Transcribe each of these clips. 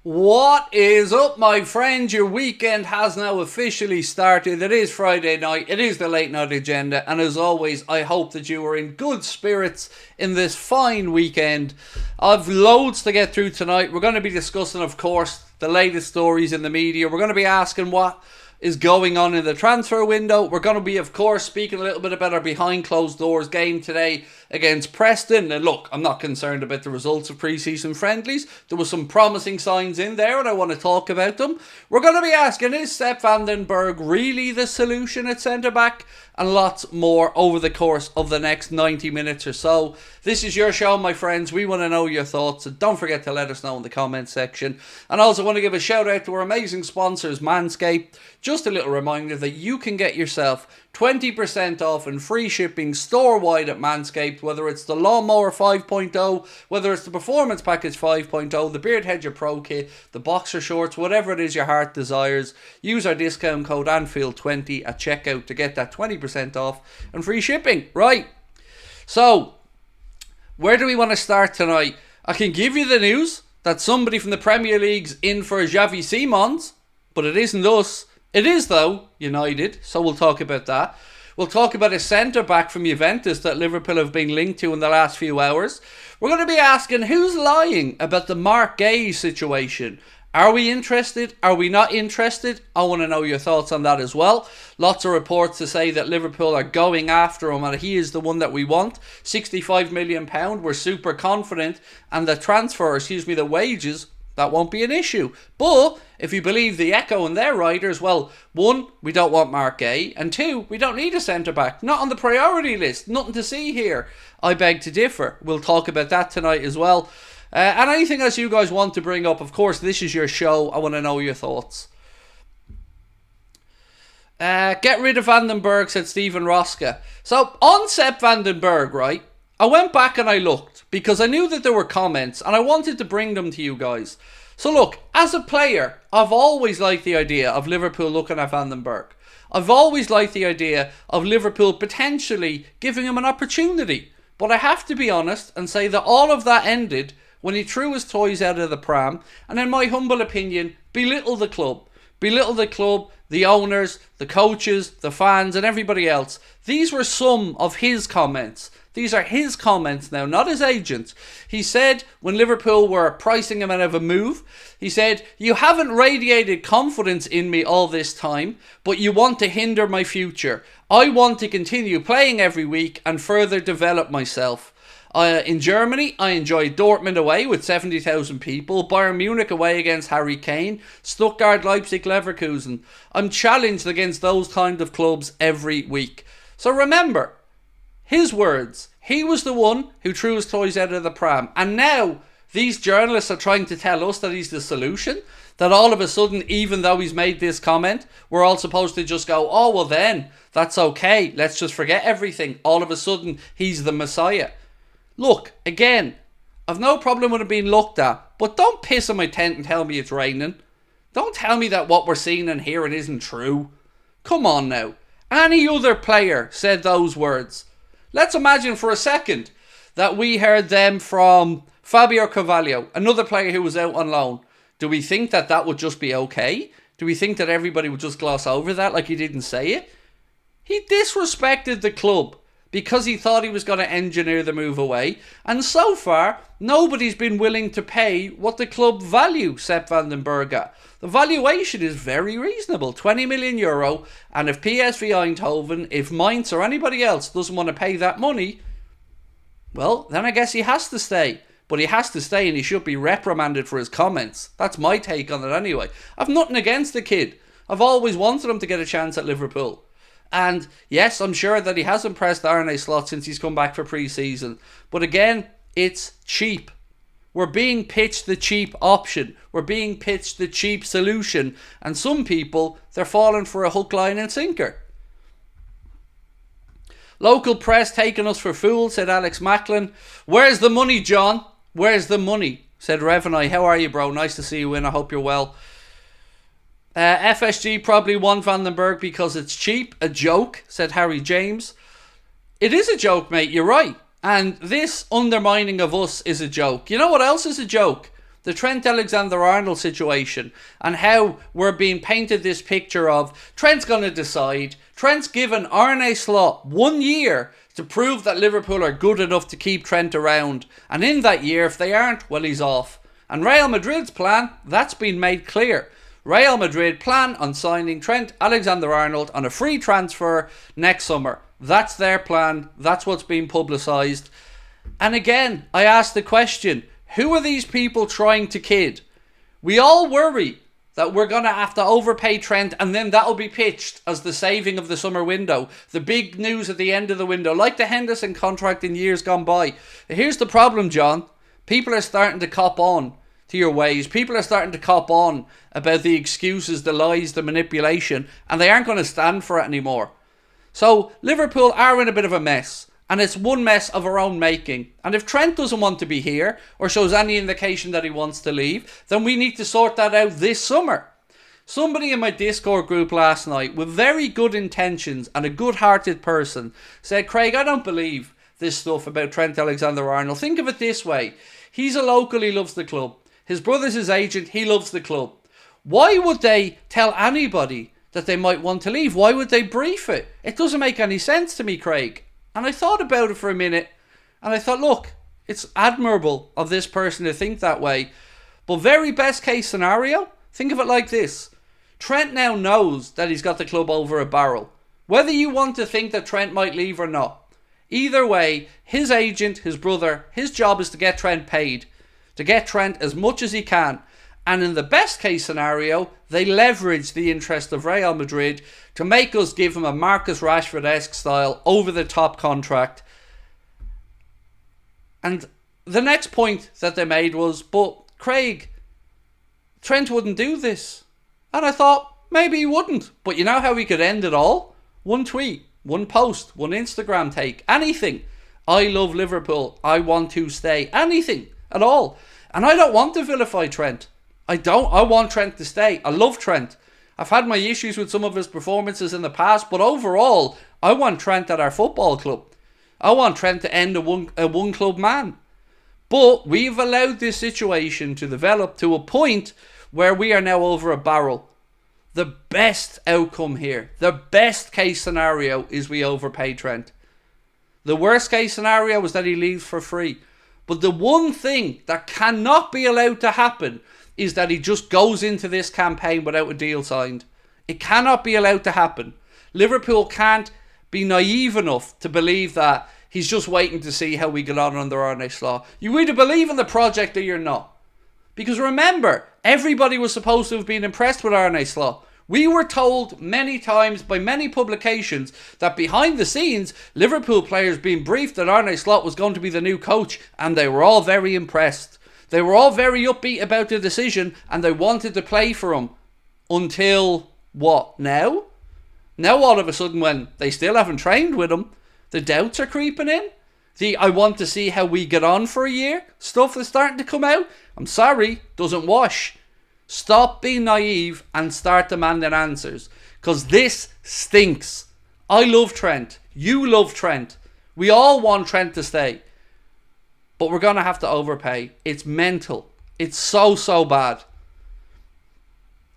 What is up, my friends? Your weekend has now officially started. It is Friday night. It is the late night agenda. And as always, I hope that you are in good spirits in this fine weekend. I've loads to get through tonight. We're going to be discussing, of course, the latest stories in the media. We're going to be asking what is going on in the transfer window. We're going to be, of course, speaking a little bit about our behind closed doors game today against Preston. And look, I'm not concerned about the results of pre-season friendlies. There were some promising signs in there and I want to talk about them. We're going to be asking, is Sepp Berg really the solution at centre-back? And lots more over the course of the next 90 minutes or so. This is your show, my friends. We want to know your thoughts, so don't forget to let us know in the comments section. And I also want to give a shout out to our amazing sponsors, Manscaped. Just a little reminder that you can get yourself 20% off and free shipping store-wide at Manscaped, whether it's the Lawnmower 5.0, whether it's the Performance Package 5.0, the Beard Hedger Pro Kit, the boxer shorts, whatever it is your heart desires. Use our discount code Anfield20 at checkout to get that 20% off and free shipping. Right, so where do we want to start tonight? I can give you the news that somebody from the Premier League's in for Xavi Simons, but it isn't us. It is, though, United, so we'll talk about that. We'll talk about a centre-back from Juventus that Liverpool have been linked to in the last few hours. We're going to be asking who's lying about the Marc Guéhi situation. Are we interested? Are we not interested? I want to know your thoughts on that as well. Lots of reports to say that Liverpool are going after him and he is the one that we want. £65 million, we're super confident. And the wages, that won't be an issue. But if you believe the Echo and their writers, well, one, we don't want Marc Guéhi, and two, we don't need a centre-back. Not on the priority list. Nothing to see here. I beg to differ. We'll talk about that tonight as well. And anything else you guys want to bring up, of course, this is your show. I want to know your thoughts. Get rid of Berg, said Stephen Roska. So, on Sepp Berg, right, I went back and I looked because I knew that there were comments and I wanted to bring them to you guys. So look, as a player, I've always liked the idea of Liverpool looking at Berg. I've always liked the idea of Liverpool potentially giving him an opportunity. But I have to be honest and say that all of that ended when he threw his toys out of the pram and, in my humble opinion, belittled the club. Belittled the club, the owners, the coaches, the fans and everybody else. These were some of his comments. These are his comments now, not his agents. He said when Liverpool were pricing him out of a move, he said, "You haven't radiated confidence in me all this time, but you want to hinder my future. I want to continue playing every week and further develop myself. In Germany, I enjoyed Dortmund away with 70,000 people, Bayern Munich away against Harry Kane, Stuttgart, Leipzig, Leverkusen. I'm challenged against those kind of clubs every week." So remember, his words, he was the one who threw his toys out of the pram. And now these journalists are trying to tell us that he's the solution. That all of a sudden, even though he's made this comment, we're all supposed to just go, oh, well then, that's okay. Let's just forget everything. All of a sudden, he's the Messiah. Look, again, I've no problem with it being looked at. But don't piss on my tent and tell me it's raining. Don't tell me that what we're seeing and hearing isn't true. Come on now. Any other player said those words. Let's imagine for a second that we heard them from Fabio Carvalho, another player who was out on loan. Do we think that that would just be okay? Do we think that everybody would just gloss over that like he didn't say it? He disrespected the club because he thought he was going to engineer the move away. And so far, nobody's been willing to pay what the club value Sepp Berg at. The valuation is very reasonable, €20 million. And if PSV Eindhoven, if Mainz or anybody else doesn't want to pay that money, well, then I guess he has to stay. But he has to stay and he should be reprimanded for his comments. That's my take on it anyway. I've nothing against the kid. I've always wanted him to get a chance at Liverpool. And yes, I'm sure that he has impressed Arne Slot since he's come back for pre-season. But again, it's cheap. We're being pitched the cheap option. We're being pitched the cheap solution. And some people, they're falling for a hook, line and sinker. Local press taking us for fools, said Alex Macklin. Where's the money, John? Where's the money? Said Revenai. How are you, bro? Nice to see you in. I hope you're well. FSG probably want Berg because it's cheap. A joke, said Harry James. It is a joke, mate. You're right. And this undermining of us is a joke. You know what else is a joke? the Trent Alexander-Arnold situation and how we're being painted this picture of Trent's going to decide. Trent's given Arne Slot 1 year to prove that Liverpool are good enough to keep Trent around. And in that year, if they aren't, well, he's off. And Real Madrid's plan, that's been made clear. Real Madrid plan on signing Trent Alexander-Arnold on a free transfer next summer. That's their plan. That's what's been publicised. And again, I ask the question, who are these people trying to kid? We all worry that we're going to have to overpay Trent and then that'll be pitched as the saving of the summer window. The big news at the end of the window, like the Henderson contract in years gone by. Here's the problem, John. People are starting to cop on to your ways. People are starting to cop on about the excuses, the lies, the manipulation, and they aren't going to stand for it anymore. So Liverpool are in a bit of a mess, and it's one mess of our own making. And if Trent doesn't want to be here or shows any indication that he wants to leave, then we need to sort that out this summer. Somebody in my Discord group last night with very good intentions and a good-hearted person said, Craig, I don't believe this stuff about Trent Alexander-Arnold. Think of it this way. He's a local, he loves the club. His brother's his agent, he loves the club. Why would they tell anybody that they might want to leave? Why would they brief it? It doesn't make any sense to me, Craig. And I thought about it for a minute, and I thought, look, it's admirable of this person to think that way. But very best case scenario, think of it like this. Trent now knows that he's got the club over a barrel. Whether you want to think that Trent might leave or not. Either way, his agent, his brother, his job is to get Trent paid. To get Trent as much as he can. And in the best case scenario, they leverage the interest of Real Madrid to make us give him a Marcus Rashford-esque style over-the-top contract. And the next point that they made was, but Craig, Trent wouldn't do this. And I thought, maybe he wouldn't. But you know how we could end it all? One tweet, one post, one Instagram take, anything. I love Liverpool. I want to stay. Anything at all. And I don't want to vilify Trent. I don't. I want Trent to stay. I love Trent. I've had my issues with some of his performances in the past, but overall, I want Trent at our football club. I want Trent to end a one club man. But we've allowed this situation to develop to a point where we are now over a barrel. The best outcome here, the best case scenario is we overpay Trent. The worst case scenario is that he leaves for free. But the one thing that cannot be allowed to happen is that he just goes into this campaign without a deal signed. It cannot be allowed to happen. Liverpool can't be naive enough to believe that he's just waiting to see how we get on under Arne Slot. You either believe in the project or you're not. Because remember, everybody was supposed to have been impressed with Arne Slot. We were told many times by many publications that behind the scenes, Liverpool players being briefed that Arne Slot was going to be the new coach, and they were all very impressed. They were all very upbeat about the decision, and they wanted to play for him. Until, what, now? Now all of a sudden, when they still haven't trained with him, the doubts are creeping in. The I want to see how we get on for a year stuff is starting to come out. I'm sorry, doesn't wash. Stop being naive and start demanding answers. Because this stinks. I love Trent. You love Trent. We all want Trent to stay. But we're going to have to overpay. It's mental. It's so bad.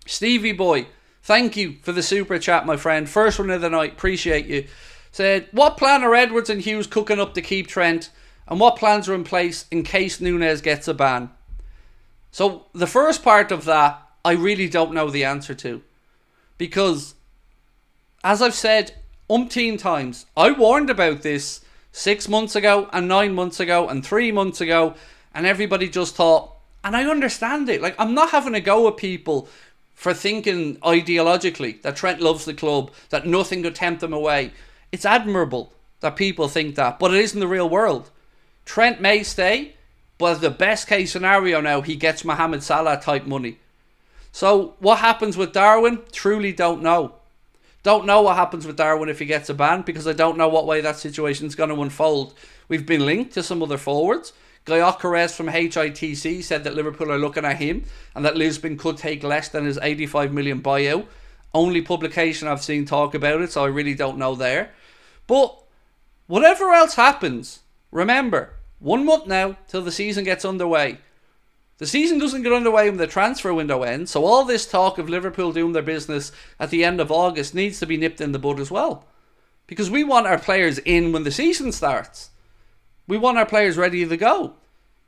Stevie boy, thank you for the super chat, my friend. First one of the night. Appreciate you. Said, what plan are Edwards and Hughes cooking up to keep Trent? And what plans are in place in case Núñez gets a ban? So the first part of that, I really don't know the answer to. Because, as I've said umpteen times, I warned about this 6 months ago and 9 months ago and 3 months ago, and everybody just thought, and I understand it. Like, I'm not having a go at people for thinking ideologically that Trent loves the club, that nothing could tempt him away. It's admirable that people think that, but it isn't the real world. Trent may stay, but the best case scenario now, he gets Mohamed Salah type money. So what happens with Darwin? Truly don't know. Don't know what happens with Darwin if he gets a ban, because I don't know what way that situation is going to unfold. We've been linked to some other forwards. GUEHI from HITC said that Liverpool are looking at him and that Lisbon could take less than his 85 million buyout. Only publication I've seen talk about it, so I really don't know there. But whatever else happens, remember, 1 month now till the season gets underway. The season doesn't get underway when the transfer window ends, so all this talk of Liverpool doing their business at the end of August needs to be nipped in the bud as well. Because we want our players in when the season starts. We want our players ready to go.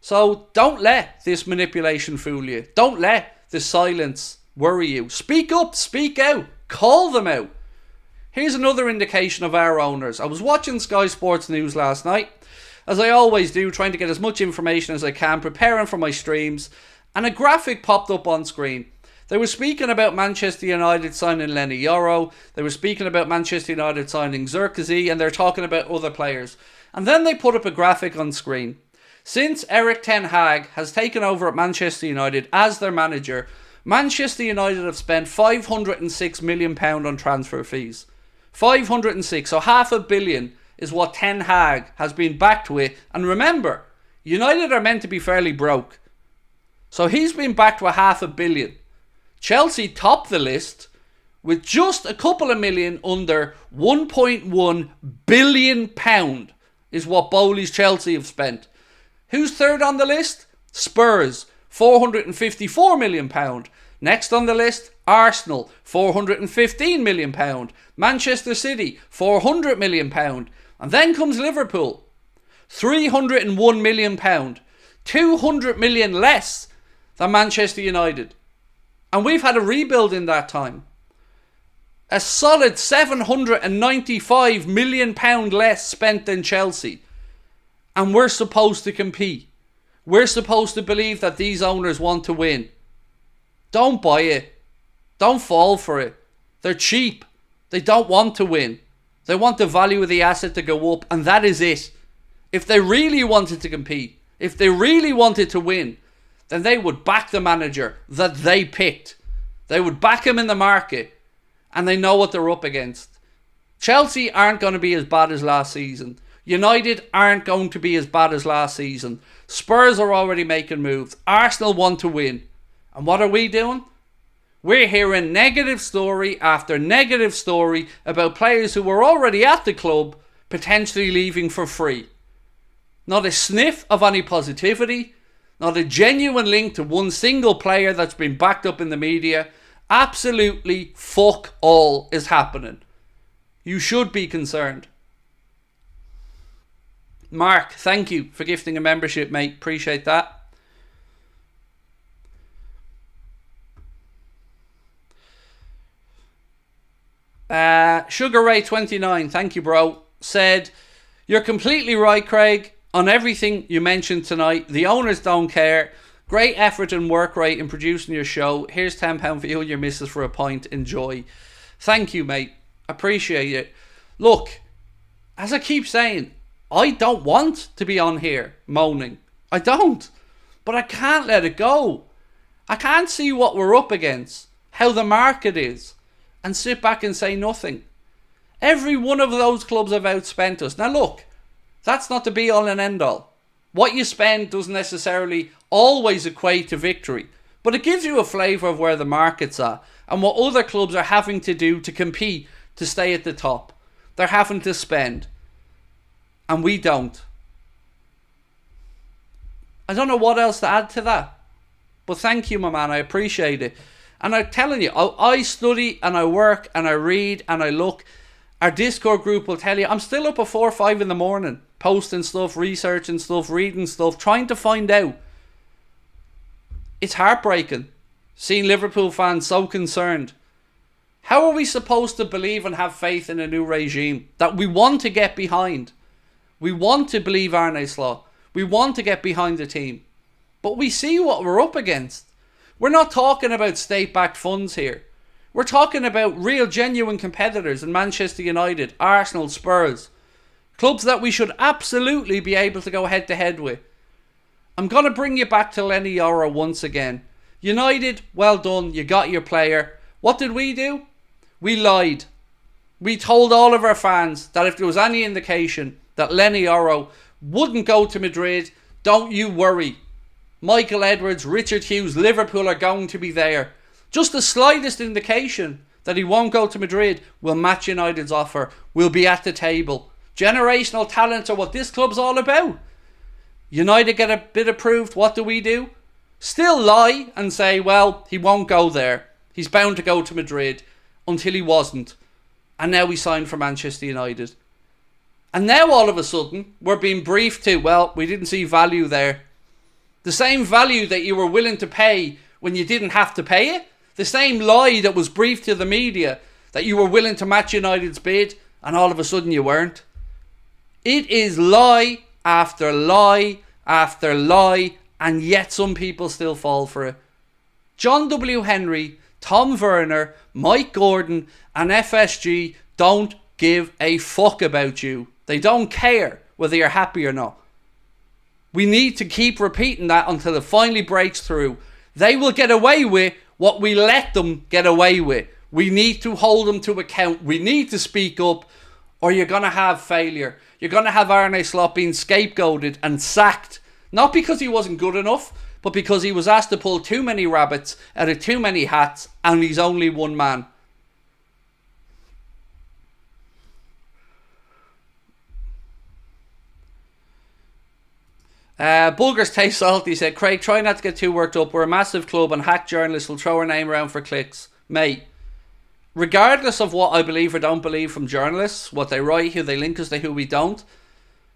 So don't let this manipulation fool you. Don't let the silence worry you. Speak up, speak out, call them out. Here's another indication of our owners. I was watching Sky Sports News last night, as I always do, trying to get as much information as I can, preparing for my streams, and a graphic popped up on screen. They were speaking about Manchester United signing Lenny Yoro, they were speaking about Manchester United signing Zirkzee, and they're talking about other players. And then they put up a graphic on screen. Since Erik ten Hag has taken over at Manchester United as their manager, Manchester United have spent £506 million on transfer fees. 506, so £500 million is what Ten Hag has been backed with. And remember, United are meant to be fairly broke. So he's been backed with £500 million. Chelsea top the list with just a couple of million under £1.1 billion is what Bowley's Chelsea have spent. Who's third on the list? Spurs, £454 million. Next on the list, Arsenal, £415 million. Manchester City, £400 million. And then comes Liverpool, £301 million. £200 million less than Manchester United. And we've had a rebuild in that time. A solid £795 million less spent than Chelsea. And we're supposed to compete. We're supposed to believe that these owners want to win. Don't buy it. Don't fall for it. They're cheap. They don't want to win. They want the value of the asset to go up, and that is it. If they really wanted to compete, if they really wanted to win, then they would back the manager that they picked. They would back him in the market, and they know what they're up against. Chelsea aren't going to be as bad as last season. United aren't going to be as bad as last season. Spurs are already making moves. Arsenal want to win. And what are we doing? We're hearing negative story after negative story about players who were already at the club potentially leaving for free. Not a sniff of any positivity. Not a genuine link to one single player that's been backed up in the media. Absolutely fuck all is happening. You should be concerned. Mark, thank you for gifting a membership, mate. Appreciate that. Sugar Ray 29, thank you, bro. Said, you're completely right, Craig, on everything you mentioned tonight. The owners don't care. Great effort and work rate in producing your show. Here's £10 for you and your missus for a pint. Enjoy. Thank you, mate. Appreciate it. Look, as I keep saying, I don't want to be on here moaning. I don't. But I can't let it go. I can't see what we're up against, how the market is, and sit back and say nothing. Every one of those clubs have outspent us. Now look, that's not the be all and end all. What you spend doesn't necessarily always equate to victory, but it gives you a flavour of where the market's at and what other clubs are having to do to compete to stay at the top. They're having to spend. And we don't. I don't know what else to add to that. But thank you, my man. I appreciate it. And I'm telling you, I study and I work and I read and I look. Our Discord group will tell you, I'm still up at 4 or 5 in the morning, posting stuff, researching stuff, reading stuff, trying to find out. It's heartbreaking seeing Liverpool fans so concerned. How are we supposed to believe and have faith in a new regime that we want to get behind? We want to believe Arne Slot. We want to get behind the team. But we see what we're up against. We're not talking about state-backed funds here. We're talking about real, genuine competitors in Manchester United, Arsenal, Spurs. Clubs that we should absolutely be able to go head-to-head with. I'm going to bring you back to Lenny Yoro once again. United, well done. You got your player. What did we do? We lied. We told all of our fans that if there was any indication that Lenny Yoro wouldn't go to Madrid, don't you worry. Michael Edwards, Richard Hughes, Liverpool are going to be there. Just the slightest indication that he won't go to Madrid will match United's offer. We'll be at the table. Generational talents are what this club's all about. United get a bit approved. What do? still lie and say, well, he won't go there. He's bound to go to Madrid, until he wasn't. And now he signed for Manchester United. And now all of a sudden, we're being briefed to, well, we didn't see value there. The same value that you were willing to pay when you didn't have to pay it. The same lie that was briefed to the media, that you were willing to match United's bid, and all of a sudden you weren't. It is lie after lie after lie, and yet some people still fall for it. John W. Henry, Tom Werner, Mike Gordon and FSG don't give a fuck about you. They don't care whether you're happy or not. We need to keep repeating that until it finally breaks through. They will get away with what we let them get away with. We need to hold them to account. We need to speak up, or you're going to have failure. You're going to have Arne Slot being scapegoated and sacked. Not because he wasn't good enough, but because he was asked to pull too many rabbits out of too many hats, and he's only one man. Bulgars Taste Salty said, Craig, try not to get too worked up. We're a massive club and hack journalists will throw our name around for clicks. Mate, regardless of what I believe or don't believe from journalists, what they write, who they link us to, who we don't,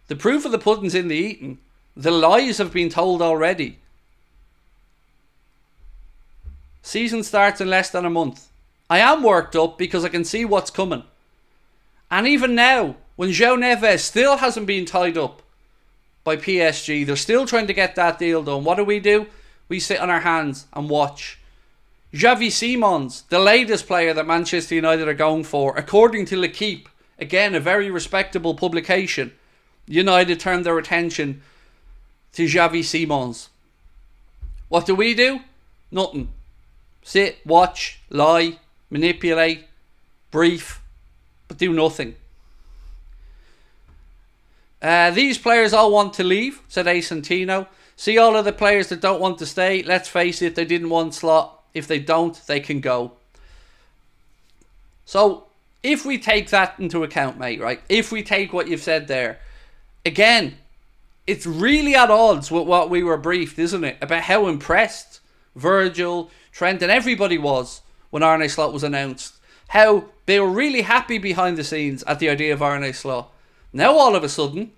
the proof of the pudding's in the eating. The lies have been told already. Season starts in less than a month. I am worked up because I can see what's coming. And even now, when João Neves still hasn't been tied up by PSG, they're still trying to get that deal done. What do? We sit on our hands and watch. Xavi Simons, the latest player that Manchester United are going for, according to L'Equipe, again a very respectable publication, United turned their attention to Xavi Simons. What do? Nothing. Sit, watch, lie, manipulate, brief, but do nothing. These players all want to leave, said Asantino. See all of the players that don't want to stay. Let's face it, they didn't want Slot. If they don't, they can go. So, if we take that into account, mate, right? If we take what you've said there, again, it's really at odds with what we were briefed, isn't it? About how impressed Virgil, Trent and everybody was when Arne Slot was announced. How they were really happy behind the scenes at the idea of Arne Slot. Now all of a sudden,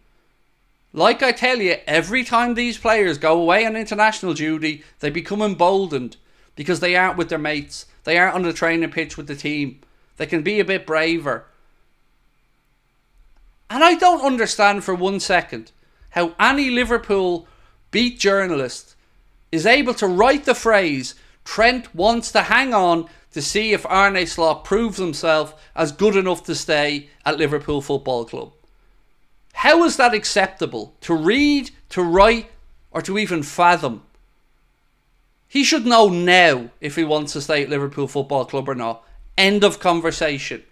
like I tell you, every time these players go away on international duty, they become emboldened because they aren't with their mates. They aren't on the training pitch with the team. They can be a bit braver. And I don't understand for 1 second how any Liverpool beat journalist is able to write the phrase, Trent wants to hang on to see if Arne Slot proves himself as good enough to stay at Liverpool Football Club. How is that acceptable to read, to write, or to even fathom? He should know now if he wants to stay at Liverpool Football Club or not. End of conversation.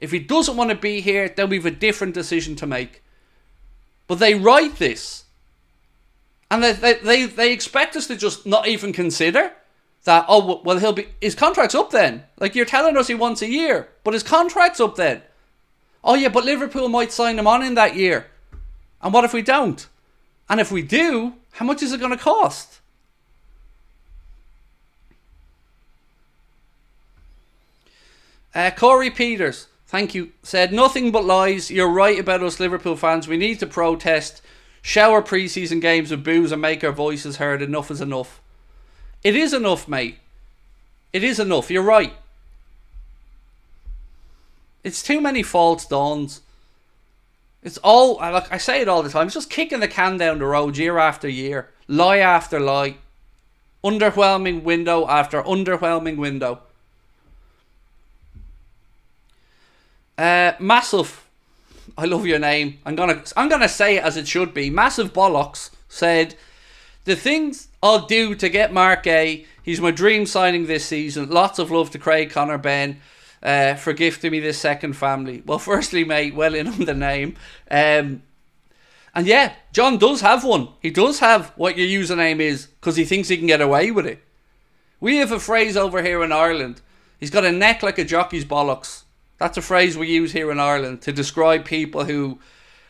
If he doesn't want to be here, then we have a different decision to make. But they write this. And they expect us to just not even consider that, oh, well, his contract's up then. Like, you're telling us he wants a year, but his contract's up then. Oh yeah, but Liverpool might sign him on in that year. And what if we don't? And if we do, how much is it going to cost? Corey Peters, thank you, said, nothing but lies. You're right about us Liverpool fans. We need to protest, shower pre-season games with boos and make our voices heard. Enough is enough. It is enough, mate. It is enough. You're right. It's too many false dawns. It's all, like I say it all the time, it's just kicking the can down the road year after year. Lie after lie. Underwhelming window after underwhelming window. Massive, I love your name. I'm gonna say it as it should be. Massive Bollocks said, the things I'll do to get Mark A. He's my dream signing this season. Lots of love to Craig, Connor, Ben. For gifting me this second family. Well, firstly, mate, well in on the name. And yeah, John does have one. He does have what your username is because he thinks he can get away with it. We have a phrase over here in Ireland. He's got a neck like a jockey's bollocks. That's a phrase we use here in Ireland to describe people who,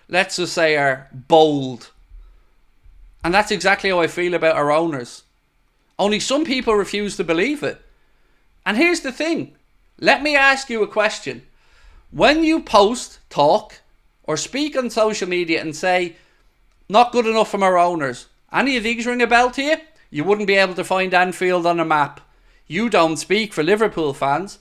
let's just say, are bold. And that's exactly how I feel about our owners. Only some people refuse to believe it. And here's the thing. Let me ask you a question. When you post, talk, or speak on social media and say, not good enough from our owners, any of these ring a bell to you? You wouldn't be able to find Anfield on a map. You don't speak for Liverpool fans.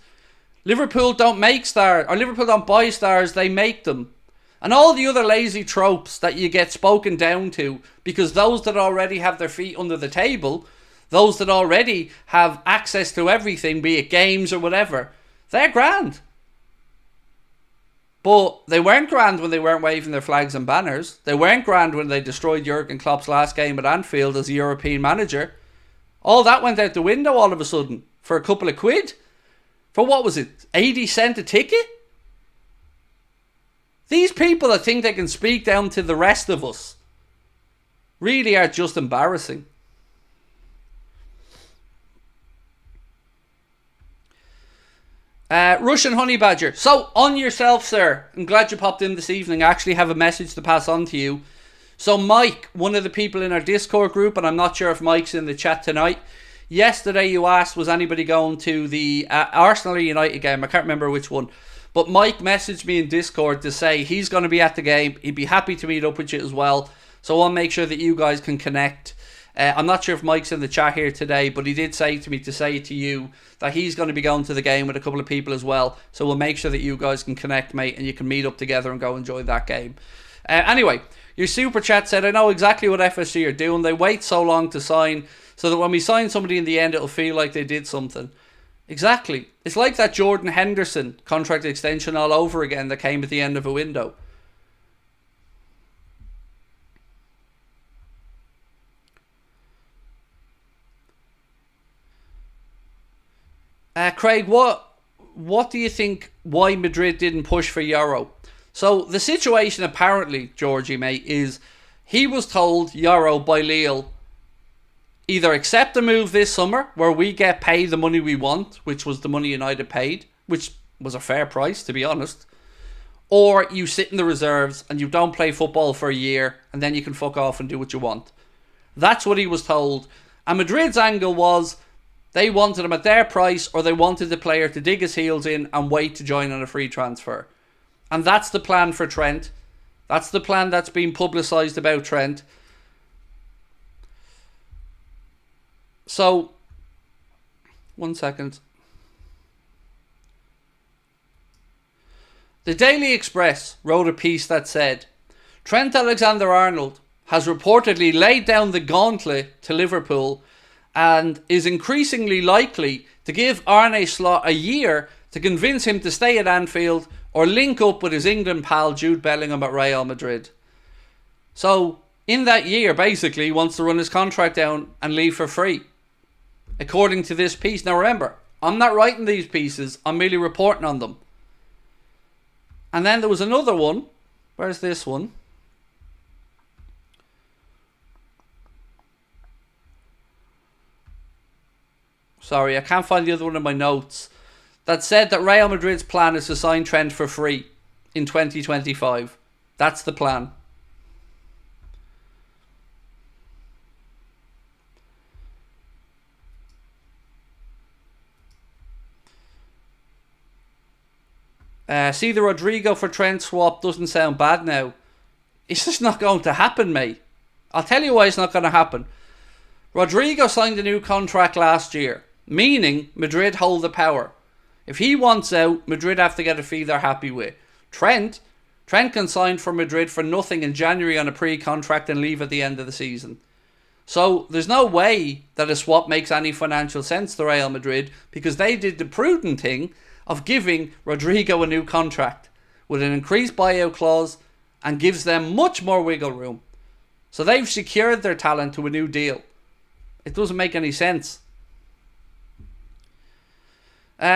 Liverpool don't make stars, or Liverpool don't buy stars, they make them. And all the other lazy tropes that you get spoken down to, because those that already have their feet under the table, those that already have access to everything, be it games or whatever, they're grand. But they weren't grand when they weren't waving their flags and banners. They weren't grand when they destroyed Jurgen Klopp's last game at Anfield as a European manager. All that went out the window all of a sudden for a couple of quid. For what was it, 80 cent a ticket? These people that think they can speak down to the rest of us really are just embarrassing. Russian Honey Badger. So, on yourself, sir. I'm glad you popped in this evening. I actually have a message to pass on to you. So, Mike, one of the people in our Discord group, and I'm not sure if Mike's in the chat tonight. Yesterday you asked, was anybody going to the Arsenal United game? I can't remember which one. But Mike messaged me in Discord to say he's going to be at the game. He'd be happy to meet up with you as well. So, I'll make sure that you guys can connect. I'm not sure if Mike's in the chat here today, but he did say to me to say to you that he's going to be going to the game with a couple of people as well. So we'll make sure that you guys can connect, mate, and you can meet up together and go enjoy that game. Anyway, your super chat said, I know exactly what FSG are doing. They wait so long to sign so that when we sign somebody in the end, it'll feel like they did something. Exactly. It's like that Jordan Henderson contract extension all over again that came at the end of a window. Craig, what do you think why Madrid didn't push for Euro? So the situation apparently, Georgie, mate, is he was told Euro by Lille, either accept the move this summer where we get paid the money we want, which was the money United paid, which was a fair price to be honest, or you sit in the reserves and you don't play football for a year and then you can fuck off and do what you want. That's what he was told. And Madrid's angle was they wanted him at their price, or they wanted the player to dig his heels in and wait to join on a free transfer. And that's the plan for Trent. That's the plan that's been publicised about Trent. So, 1 second. The Daily Express wrote a piece that said, Trent Alexander-Arnold has reportedly laid down the gauntlet to Liverpool and is increasingly likely to give Arne Slot a year to convince him to stay at Anfield or link up with his England pal Jude Bellingham at Real Madrid. So, in that year, basically, he wants to run his contract down and leave for free, according to this piece. Now remember, I'm not writing these pieces, I'm merely reporting on them. And then there was another one. Where's this one? Sorry, I can't find the other one in my notes. That said that Real Madrid's plan is to sign Trent for free in 2025. That's the plan. See, the Rodrigo for Trent swap doesn't sound bad now. It's just not going to happen, mate. I'll tell you why it's not going to happen. Rodrigo signed a new contract last year, meaning Madrid hold the power. If he wants out, Madrid have to get a fee they're happy with. Trent can sign for Madrid for nothing in January on a pre-contract and leave at the end of the season. So there's no way that a swap makes any financial sense to Real Madrid, because they did the prudent thing of giving Rodrigo a new contract with an increased buyout clause and gives them much more wiggle room. So they've secured their talent to a new deal. It doesn't make any sense.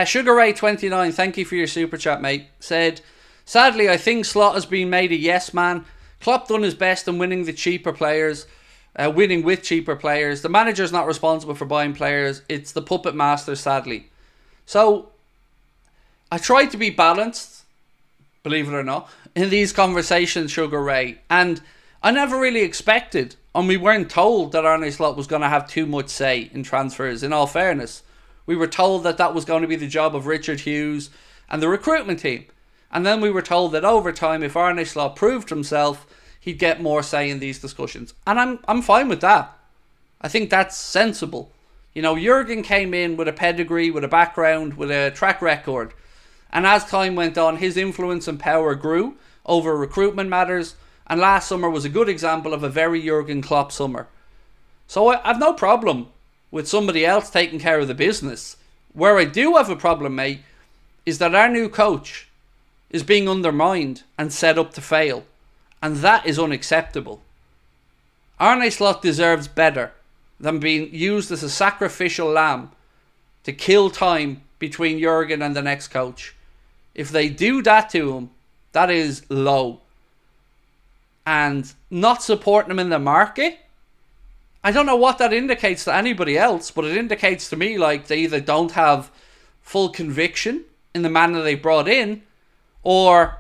Sugar Ray 29, thank you for your super chat, mate. Said, sadly, I think Slot has been made a yes man. Klopp done his best in winning with cheaper players. The manager's not responsible for buying players. It's the puppet master, sadly. So, I tried to be balanced, believe it or not, in these conversations, Sugar Ray. And I never really expected And we weren't told that Arne Slot was going to have too much say in transfers, in all fairness. We were told that that was going to be the job of Richard Hughes and the recruitment team. And then we were told that over time, if Arne Slot proved himself, he'd get more say in these discussions. And I'm fine with that. I think that's sensible. You know, Jurgen came in with a pedigree, with a background, with a track record. And as time went on, his influence and power grew over recruitment matters. And last summer was a good example of a very Jurgen Klopp summer. So I've no problem with somebody else taking care of the business. Where I do have a problem, mate, is that our new coach is being undermined and set up to fail. And that is unacceptable. Arne Slot deserves better than being used as a sacrificial lamb to kill time between Jurgen and the next coach. If they do that to him, that is low. And not supporting him in the market, I don't know what that indicates to anybody else, but it indicates to me like they either don't have full conviction in the man that they brought in, or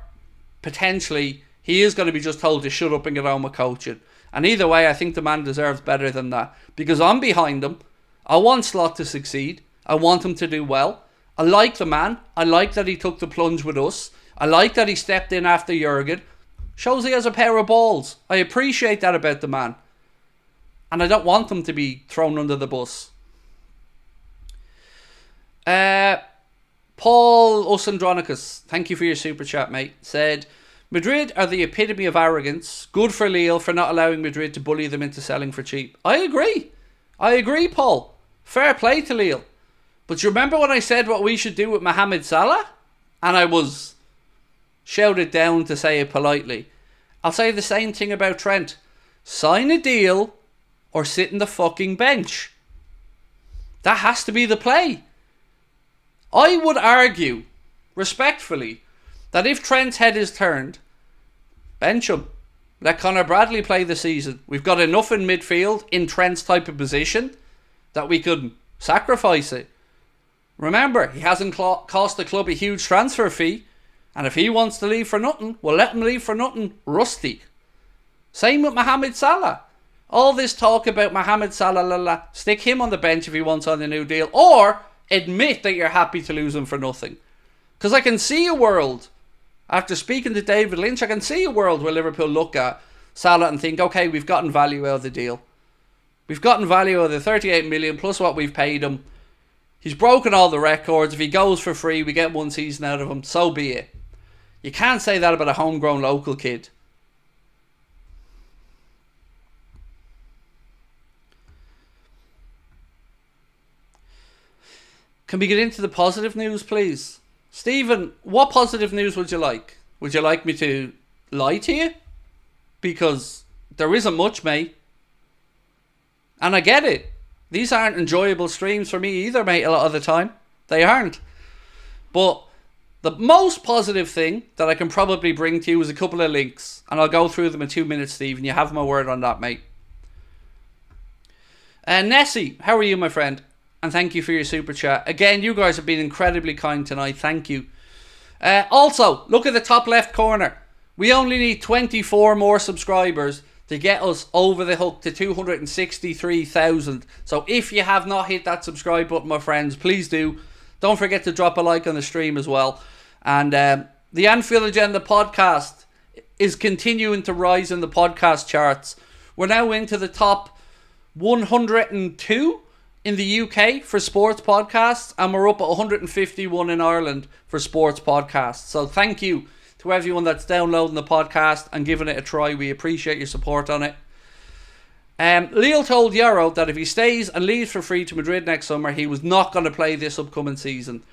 potentially he is going to be just told to shut up and get on with coaching. And either way, I think the man deserves better than that. Because I'm behind him. I want Slot to succeed. I want him to do well. I like the man. I like that he took the plunge with us. I like that he stepped in after Jurgen. Shows he has a pair of balls. I appreciate that about the man. And I don't want him to be thrown under the bus. Paul Osandronicus, thank you for your super chat, mate, said, Madrid are the epitome of arrogance. Good for Lille for not allowing Madrid to bully them into selling for cheap. I agree, Paul. Fair play to Lille. But you remember when I said what we should do with Mohamed Salah? And I was shouted down to say it politely. I'll say the same thing about Trent. Sign a deal or sit in the fucking bench. That has to be the play. I would argue, respectfully, that if Trent's head is turned, bench him. Let Conor Bradley play the season. We've got enough in midfield in Trent's type of position that we could sacrifice it. Remember, he hasn't cost the club a huge transfer fee, and if he wants to leave for nothing, we'll let him leave for nothing rusty. Same with Mohamed Salah. All this talk about Mohamed Salah, stick him on the bench if he wants on a new deal, or admit that you're happy to lose him for nothing. Because I can see a world, after speaking to David Lynch, I can see a world where Liverpool look at Salah and think, okay, we've gotten value out of the deal. We've gotten value out of the 38 million plus what we've paid him. He's broken all the records. If he goes for free, we get one season out of him. So be it. You can't say that about a homegrown local kid. Can we get into the positive news, please? Stephen, what positive news would you like? Would you like me to lie to you? Because there isn't much, mate. And I get it. These aren't enjoyable streams for me either, mate, a lot of the time. They aren't. But the most positive thing that I can probably bring to you is a couple of links. And I'll go through them in 2 minutes, Stephen. You have my word on that, mate. Nessie, how are you, my friend? And thank you for your super chat. Again, you guys have been incredibly kind tonight. Thank you. Also, look at the top left corner. We only need 24 more subscribers to get us over the hook to 263,000. So if you have not hit that subscribe button, my friends, please do. Don't forget to drop a like on the stream as well. And the Anfield Agenda podcast is continuing to rise in the podcast charts. We're now into the top 102 in the UK for sports podcasts, and we're up at 151 in Ireland for sports podcasts. So thank you to everyone that's downloading the podcast and giving it a try. We appreciate your support on it. Lille told Yarrow that if he stays and leaves for free to Madrid next summer, he was not going to play this upcoming season.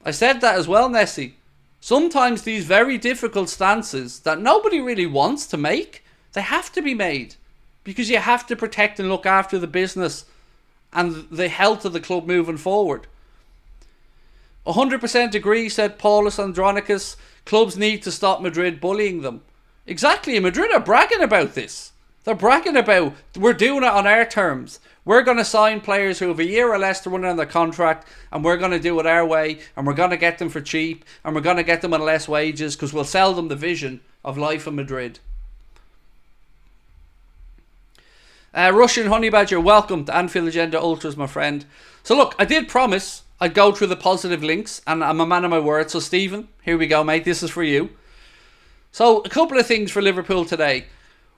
I said that as well, Nessie. Sometimes these very difficult stances that nobody really wants to make, they have to be made. Because you have to protect and look after the business and the health of the club moving forward. 100% agree, said Paulus Andronicus. Clubs need to stop Madrid bullying them. Exactly, and Madrid are bragging about this. They're bragging about, we're doing it on our terms. We're going to sign players who have a year or less to run on their contract, and we're going to do it our way, and we're going to get them for cheap, and we're going to get them on less wages, because we'll sell them the vision of life in Madrid. Russian Honey Badger, welcome to Anfield Agenda Ultras, my friend. So look, I did promise I'd go through the positive links, and I'm a man of my word. So Stephen, here we go, mate. This is for you. So a couple of things for Liverpool today.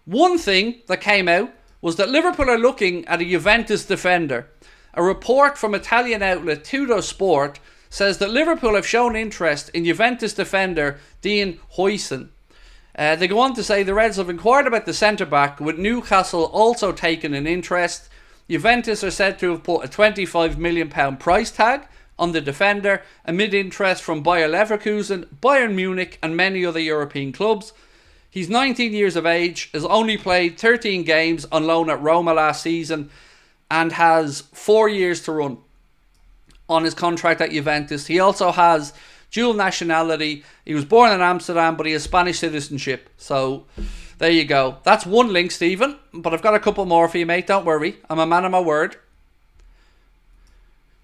One thing that came out was that Liverpool are looking at a Juventus defender. A report from Italian outlet Tutto Sport says that Liverpool have shown interest in Juventus defender Dean Huijsen. They go on to say the Reds have inquired about the centre-back, with Newcastle also taking an interest. Juventus are said to have put a £25 million price tag on the defender, amid interest from Bayer Leverkusen, Bayern Munich and many other European clubs. He's 19 years of age, has only played 13 games on loan at Roma last season, and has 4 years to run on his contract at Juventus. He also has dual nationality. He was born in Amsterdam, but he has Spanish citizenship. So there you go. That's one link, Stephen. But I've got a couple more for you, mate. Don't worry. I'm a man of my word.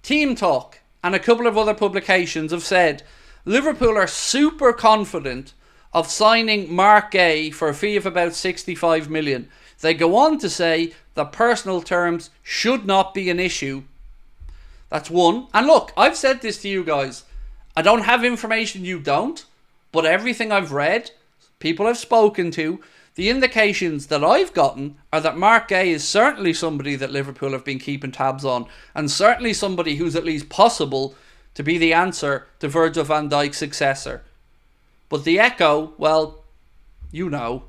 Team Talk and a couple of other publications have said Liverpool are super confident of signing Mark Guehi for a fee of about 65 million. They go on to say that personal terms should not be an issue. That's one. And look, I've said this to you guys. I don't have information you don't, but everything I've read, people I've spoken to, the indications that I've gotten are that Mark Guehi is certainly somebody that Liverpool have been keeping tabs on, and certainly somebody who's at least possible to be the answer to Virgil van Dijk's successor. But the echo, well, you know.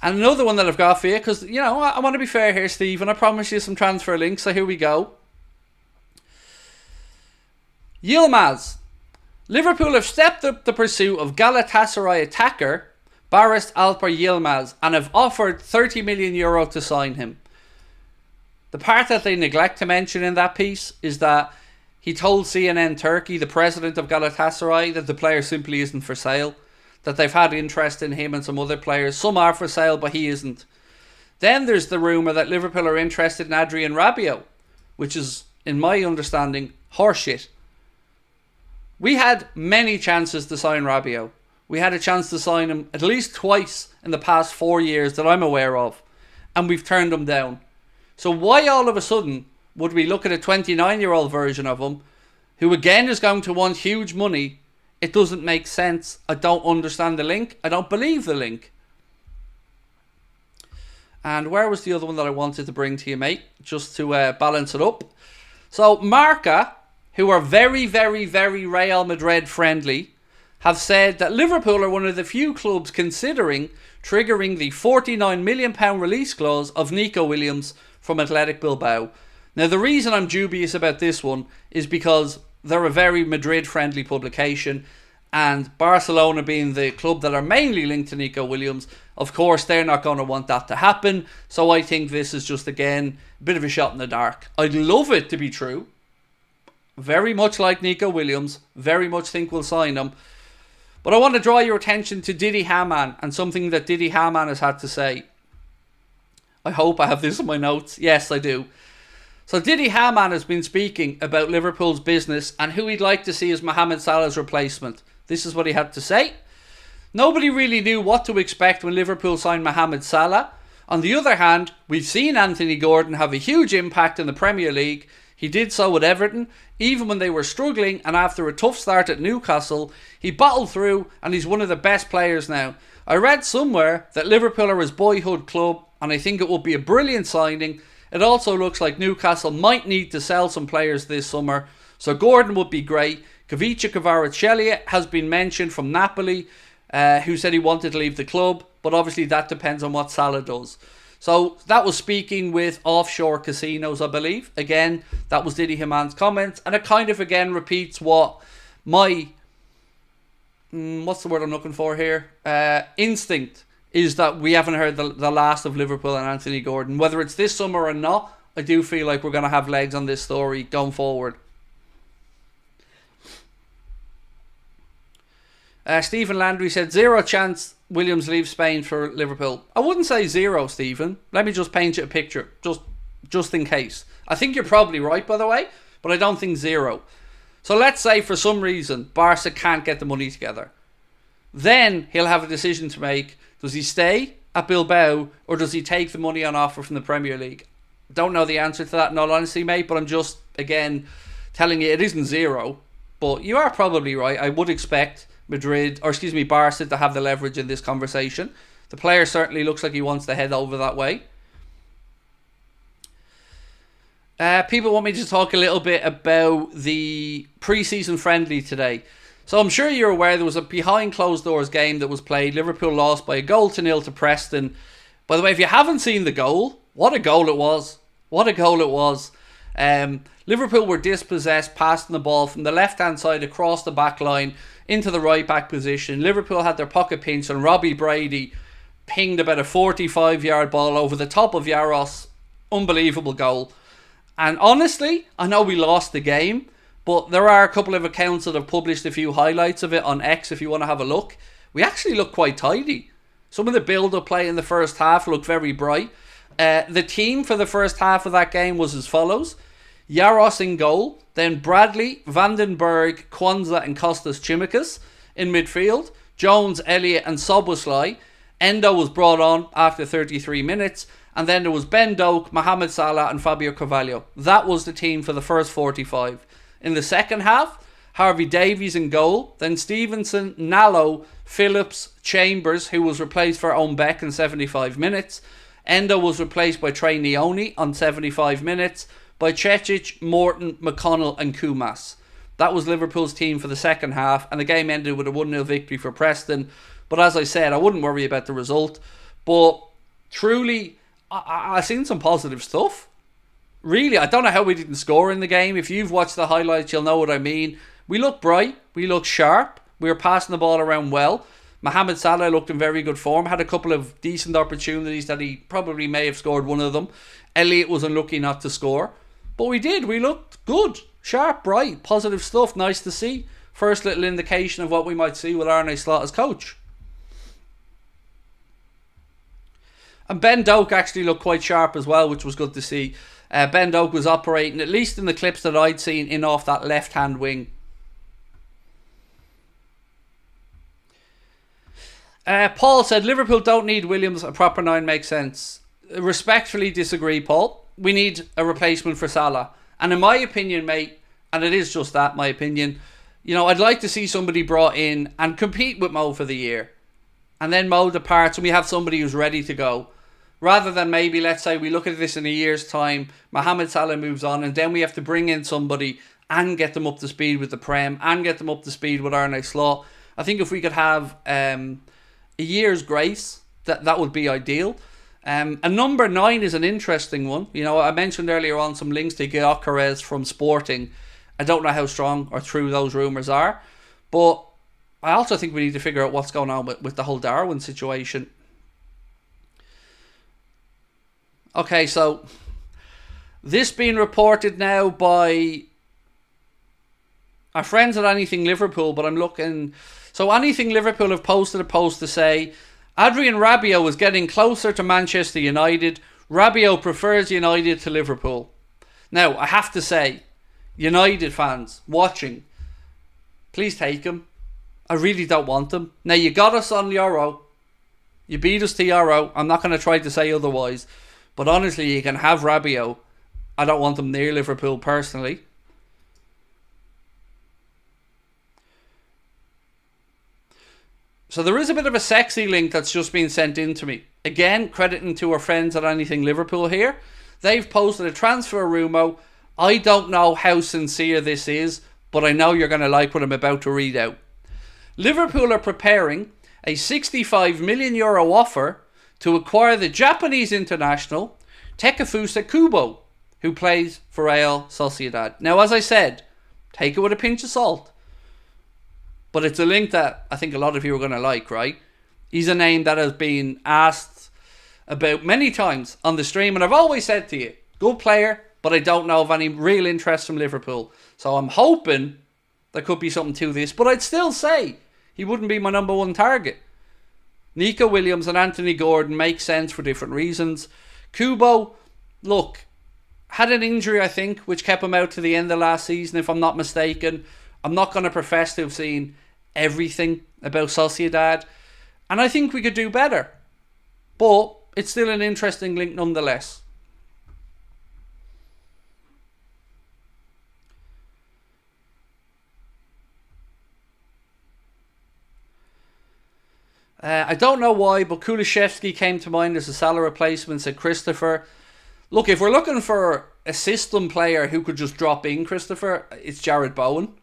And another one that I've got for you, because, you know, I want to be fair here, Steve, and I promise you some transfer links, so here we go. Yilmaz. Liverpool have stepped up the pursuit of Galatasaray attacker Barış Alper Yilmaz and have offered €30 million to sign him. The part that they neglect to mention in that piece is that he told CNN Turkey, the president of Galatasaray, that the player simply isn't for sale. That they've had interest in him and some other players. Some are for sale, but he isn't. Then there's the rumour that Liverpool are interested in Adrien Rabiot, which is, in my understanding, horseshit. We had many chances to sign Rabiot. We had a chance to sign him at least twice in the past 4 years that I'm aware of, and we've turned him down. So why all of a sudden would we look at a 29-year-old version of him, who again is going to want huge money? It doesn't make sense. I don't understand the link. I don't believe the link. And where was the other one that I wanted to bring to you, mate? Just to balance it up. So Marca, who are very, very, very Real Madrid friendly, have said that Liverpool are one of the few clubs considering triggering the £49 million release clause of Nico Williams from Athletic Bilbao. Now, the reason I'm dubious about this one is because they're a very Madrid-friendly publication, and Barcelona being the club that are mainly linked to Nico Williams, of course, they're not going to want that to happen. So I think this is just, again, a bit of a shot in the dark. I'd love it to be true. Very much like Nico Williams. Very much think we'll sign him. But I want to draw your attention to Didi Hamann and something that Didi Hamann has had to say. I hope I have this in my notes. Yes, I do. So Didi Hamann has been speaking about Liverpool's business and who he'd like to see as Mohamed Salah's replacement. This is what he had to say. Nobody really knew what to expect when Liverpool signed Mohamed Salah. On the other hand, we've seen Anthony Gordon have a huge impact in the Premier League. He did so with Everton, even when they were struggling, and after a tough start at Newcastle, he battled through and he's one of the best players now. I read somewhere that Liverpool are his boyhood club, and I think it would be a brilliant signing. It also looks like Newcastle might need to sell some players this summer, so Gordon would be great. Kvicha Kvaratskhelia has been mentioned from Napoli, who said he wanted to leave the club, but obviously that depends on what Salah does. So that was speaking with offshore casinos, I believe. Again, that was Didi Hamann's comments, and it kind of again repeats what my what's the word I'm looking for here? Instinct is that we haven't heard the last of Liverpool and Anthony Gordon. Whether it's this summer or not, I do feel like we're going to have legs on this story going forward. Stephen Landry said, 0 chance Williams leaves Spain for Liverpool. I wouldn't say 0, Stephen. Let me just paint you a picture, just in case. I think you're probably right, by the way, but I don't think 0. So let's say for some reason Barca can't get the money together. Then he'll have a decision to make. Does he stay at Bilbao, or does he take the money on offer from the Premier League? Don't know the answer to that in all honesty, mate, but I'm just, again, telling you it isn't zero. But you are probably right. I would expect Barca to have the leverage in this conversation. The player certainly looks like he wants to head over that way. People want me to talk a little bit about the pre-season friendly today. So I'm sure you're aware there was a behind closed doors game that was played. Liverpool lost by 1-0 to Preston. By the way, if you haven't seen the goal, what a goal it was. What a goal it was. Liverpool were dispossessed, passing the ball from the left-hand side across the back line into the right-back position. Liverpool had their pocket pinch and Robbie Brady pinged about a 45-yard ball over the top of Yaros. Unbelievable goal. And honestly, I know we lost the game, but there are a couple of accounts that have published a few highlights of it on X if you want to have a look. We actually look quite tidy. Some of the build-up play in the first half looked very bright. The team for the first half of that game was as follows. Yaros in goal, then Bradley, Vandenberg, Kwanzaa and Kostas Tsimikas in midfield, Jones, Elliott and Szoboszlai. Endo was brought on after 33 minutes, and then there was Ben Doak, Mohamed Salah and Fabio Carvalho. That was the team for the first 45. In the second half, Harvey Davies in goal, then Stevenson, Nallo, Phillips, Chambers, who was replaced for Ombek in 75 minutes. Endo was replaced by Trey Neone on 75 minutes, by Cecic, Morton, McConnell and Kumas. That was Liverpool's team for the second half, and the game ended with a 1-0 victory for Preston. But as I said, I wouldn't worry about the result. But truly, I've seen some positive stuff. Really, I don't know how we didn't score in the game. If you've watched the highlights, you'll know what I mean. We look bright. We look sharp. We were passing the ball around well. Mohamed Salah looked in very good form. Had a couple of decent opportunities that he probably may have scored one of them. Elliott was unlucky not to score. But we did. We looked good. Sharp, bright, positive stuff. Nice to see. First little indication of what we might see with Arne Slot as coach. And Ben Doak actually looked quite sharp as well, which was good to see. Ben Doak was operating, at least in the clips that I'd seen, in off that left-hand wing. Paul said, Liverpool don't need Williams. A proper 9 makes sense. Respectfully disagree, Paul. We need a replacement for Salah. And in my opinion, mate, and it is just that, my opinion, you know, I'd like to see somebody brought in and compete with Mo for the year. And then Mo departs and we have somebody who's ready to go. Rather than maybe, let's say, we look at this in a year's time, Mohamed Salah moves on, and then we have to bring in somebody and get them up to speed with the Prem, and get them up to speed with Arne Slot. I think if we could have a year's grace, that would be ideal. And number 9 is an interesting one. You know, I mentioned earlier on some links to GUEHI from Sporting. I don't know how strong or true those rumours are, but I also think we need to figure out what's going on with the whole Darwin situation. Okay, so this being reported now by our friends at Anything Liverpool, but I'm looking... So Anything Liverpool have posted a post to say, Adrian Rabiot is getting closer to Manchester United. Rabiot prefers United to Liverpool. Now, I have to say, United fans watching, please take him. I really don't want him. Now, you got us on Euro. You beat us to Euro. I'm not going to try to say otherwise. But honestly, you can have Rabiot. I don't want him near Liverpool personally. So there is a bit of a sexy link that's just been sent in to me. Again, crediting to our friends at Anything Liverpool here. They've posted a transfer rumour. I don't know how sincere this is, but I know you're going to like what I'm about to read out. Liverpool are preparing a €65 million offer to acquire the Japanese international Takefusa Kubo, who plays for Real Sociedad. Now, as I said, take it with a pinch of salt. But it's a link that I think a lot of you are going to like, right? He's a name that has been asked about many times on the stream, and I've always said to you, good player, but I don't know of any real interest from Liverpool. So I'm hoping there could be something to this, but I'd still say he wouldn't be my number 1 target. Nico Williams and Anthony Gordon make sense for different reasons. Kubo, look, had an injury, I think, which kept him out to the end of last season, if I'm not mistaken. I'm not going to profess to have seen everything about Sociedad, and I think we could do better. But it's still an interesting link nonetheless. I don't know why, but Kulishevsky came to mind as a Salah replacement, said Christopher. Look, if we're looking for a system player who could just drop in, Christopher, it's Jared Bowen.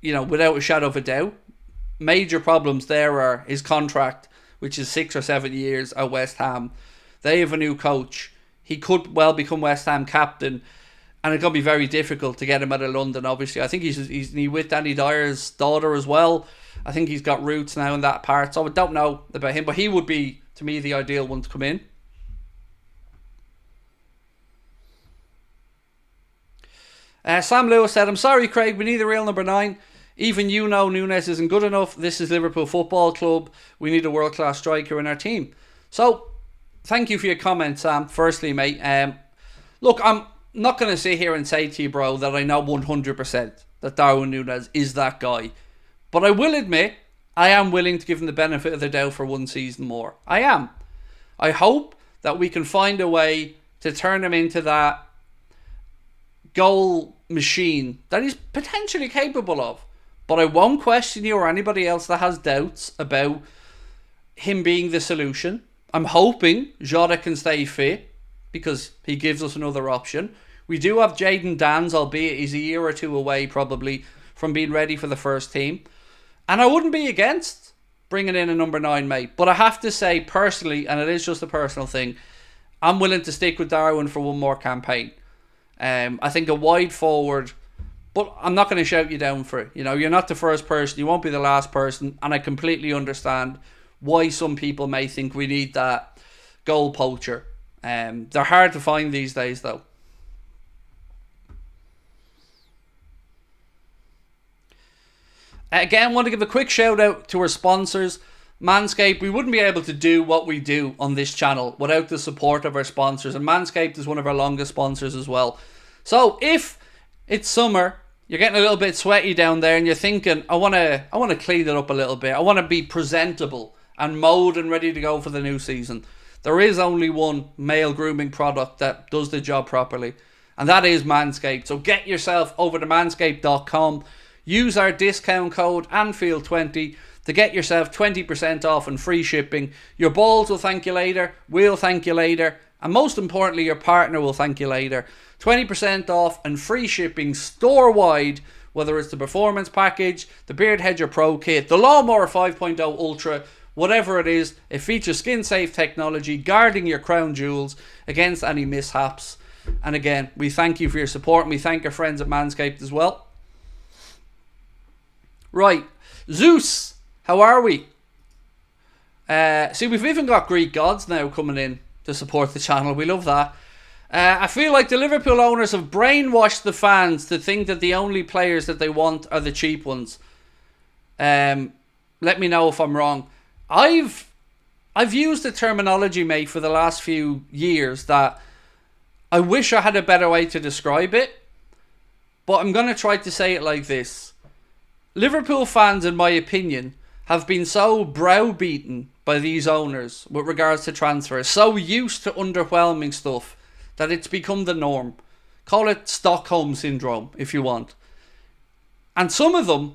You know, without a shadow of a doubt. Major problems there are his contract, which is 6 or 7 years at West Ham. They have a new coach. He could well become West Ham captain, and it's going to be very difficult to get him out of London, obviously. I think he's with Danny Dyer's daughter as well. I think he's got roots now in that part, so I don't know about him, but he would be, to me, the ideal one to come in. Sam Lewis said, I'm sorry, Craig, we need a real number 9. Even you know Nunes isn't good enough. This is Liverpool Football Club. We need a world-class striker in our team. So, thank you for your comment, Sam, firstly, mate. Look, I'm not going to sit here and say to you, bro, that I know 100% that Darwin Nunes is that guy. But I will admit, I am willing to give him the benefit of the doubt for one season more. I am. I hope that we can find a way to turn him into that goal machine that he's potentially capable of. But I won't question you or anybody else that has doubts about him being the solution. I'm hoping Jota can stay fit because he gives us another option. We do have Jayden Danns, albeit he's a year or two away probably from being ready for the first team. And I wouldn't be against bringing in a number 9, mate. But I have to say, personally, and it is just a personal thing, I'm willing to stick with Darwin for one more campaign. I think a wide forward, but I'm not going to shout you down for it. You know, you're not the first person, you won't be the last person, and I completely understand why some people may think we need that goal poacher. They're hard to find these days, though. Again, want to give a quick shout out to our sponsors. Manscaped, we wouldn't be able to do what we do on this channel without the support of our sponsors, and Manscaped is one of our longest sponsors as well. So if it's summer, you're getting a little bit sweaty down there and you're thinking, I want to clean it up a little bit, I want to be presentable and mowed and ready to go for the new season, there is only one male grooming product that does the job properly, and that is Manscaped. So get yourself over to manscaped.com, use our discount code Anfield20 to get yourself 20% off and free shipping. Your balls will thank you later, we'll thank you later, and most importantly, your partner will thank you later. 20% off and free shipping store-wide, whether it's the Performance Package, the Beard Hedger Pro Kit, the Lawnmower 5.0 Ultra, whatever it is, it features skin-safe technology, guarding your crown jewels against any mishaps. And again, we thank you for your support, and we thank our friends at Manscaped as well. Right, Zeus, how are we? See, we've even got Greek gods now coming in to support the channel. We love that. I feel like the Liverpool owners have brainwashed the fans to think that the only players that they want are the cheap ones. Let me know if I'm wrong. I've used the terminology, mate, for the last few years that I wish I had a better way to describe it, but I'm going to try to say it like this. Liverpool fans, in my opinion, have been so browbeaten by these owners with regards to transfers, so used to underwhelming stuff, that it's become the norm. Call it Stockholm Syndrome, if you want. And some of them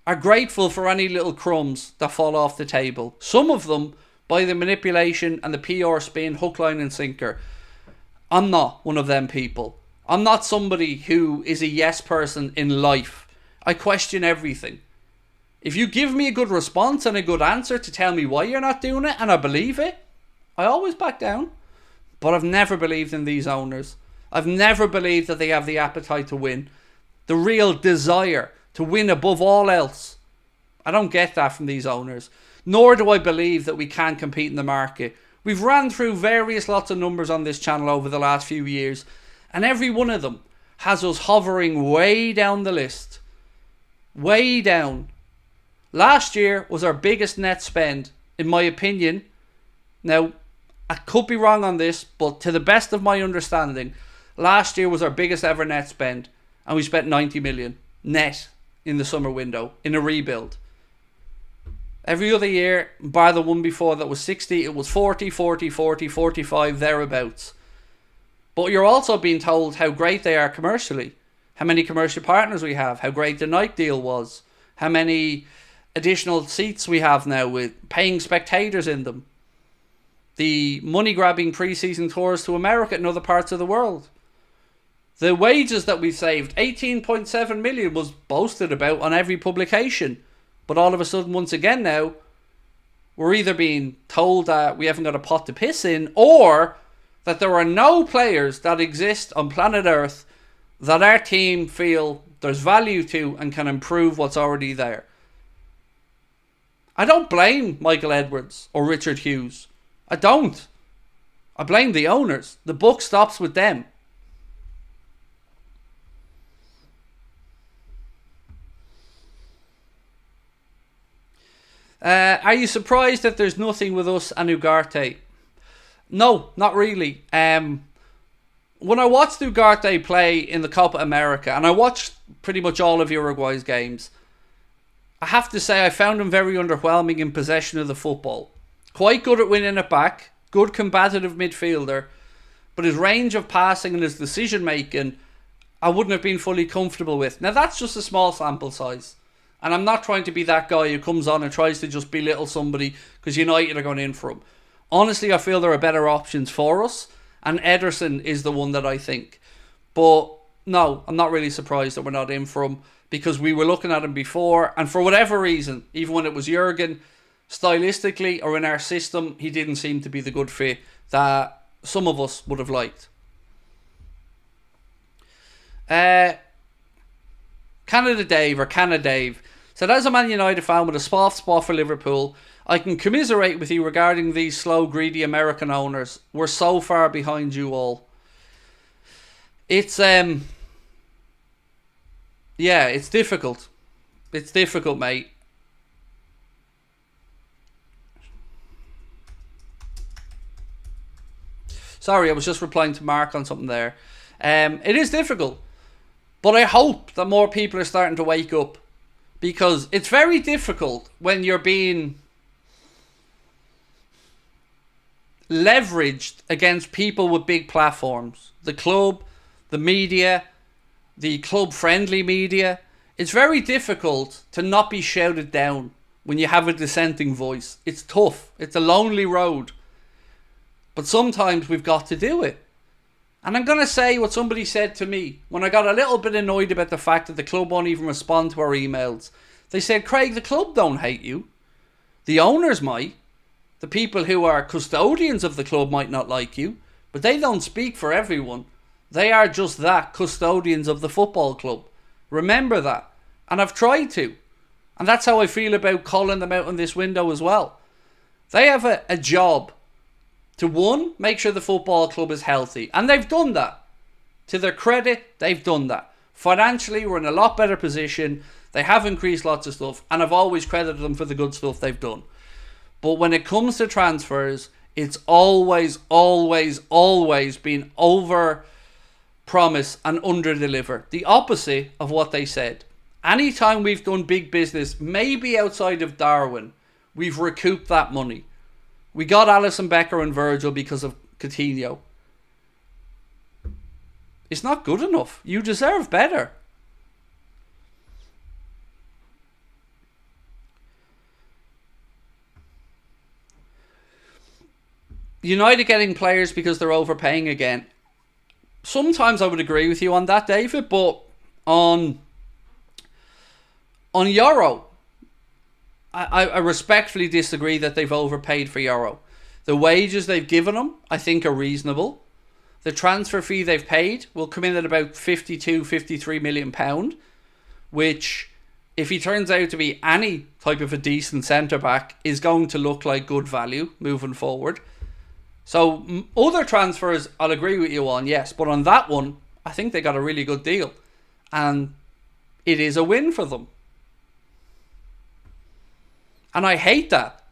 are grateful for any little crumbs that fall off the table. Some of them, by the manipulation and the PR spin, hook, line and sinker. I'm not one of them people. I'm not somebody who is a yes person in life. I question everything. If you give me a good response and a good answer to tell me why you're not doing it, and I believe it, I always back down. But I've never believed in these owners. I've never believed that they have the appetite to win. The real desire to win above all else. I don't get that from these owners. Nor do I believe that we can compete in the market. We've ran through various lots of numbers on this channel over the last few years, and every one of them has us hovering way down the list. Way down. Last year was our biggest net spend, in my opinion. Now, I could be wrong on this, but to the best of my understanding, last year was our biggest ever net spend, and we spent 90 million net in the summer window in a rebuild. Every other year, bar the one before that was 60, it was 40, 40, 40, 45, thereabouts. But you're also being told how great they are commercially. How many commercial partners we have. How great the night deal was. How many additional seats we have now with paying spectators in them. The money-grabbing pre-season tours to America and other parts of the world. The wages that we saved, 18.7 million, was boasted about on every publication. But all of a sudden, once again now, we're either being told that we haven't got a pot to piss in, or that there are no players that exist on planet Earth that our team feel there's value to and can improve what's already there. I don't blame Michael Edwards or Richard Hughes. I don't. I blame the owners. The buck stops with them. Are you surprised that there's nothing with us and Ugarte? No, not really. When I watched Ugarte play in the Copa America, and I watched pretty much all of Uruguay's games, I have to say I found him very underwhelming in possession of the football. Quite good at winning it back, good combative midfielder, but his range of passing and his decision making, I wouldn't have been fully comfortable with. Now that's just a small sample size. And I'm not trying to be that guy who comes on and tries to just belittle somebody because United are going in for him. Honestly, I feel there are better options for us, and Ederson is the one that I think. But no, I'm not really surprised that we're not in for him, because we were looking at him before, and for whatever reason, even when it was Jurgen, stylistically or in our system, he didn't seem to be the good fit that some of us would have liked. Canada Dave said, as a Man United fan with a soft spot for Liverpool, I can commiserate with you regarding these slow, greedy American owners. We're so far behind you all. It's yeah, it's difficult. It's difficult, mate. Sorry, I was just replying to Mark on something there. It is difficult. But I hope that more people are starting to wake up. Because it's very difficult when you're being leveraged against people with big platforms. The club, the media, the club-friendly media. It's very difficult to not be shouted down when you have a dissenting voice. It's tough. It's a lonely road. But sometimes we've got to do it. And I'm going to say what somebody said to me when I got a little bit annoyed about the fact that the club won't even respond to our emails. They said, Craig, the club don't hate you. The owners might. The people who are custodians of the club might not like you. But they don't speak for everyone. They are just that, custodians of the football club. Remember that. And I've tried to. And that's how I feel about calling them out in this window as well. They have a job to, one, make sure the football club is healthy. And they've done that. To their credit, they've done that. Financially, we're in a lot better position. They have increased lots of stuff. And I've always credited them for the good stuff they've done. But when it comes to transfers, it's always been over promise and under deliver. The opposite of what they said. Anytime we've done big business, maybe outside of Darwin, we've recouped that money. We got Alisson Becker and Virgil because of Coutinho. It's not good enough. You deserve better. United getting players because they're overpaying again. Sometimes I would agree with you on that, David, but on Euro, I respectfully disagree that they've overpaid for Euro. The wages they've given them, I think, are reasonable. The transfer fee they've paid will come in at about £52-53 million, which, if he turns out to be any type of a decent centre-back, is going to look like good value moving forward. So, other transfers, I'll agree with you on, yes. But on that one, I think they got a really good deal. And it is a win for them. And I hate that.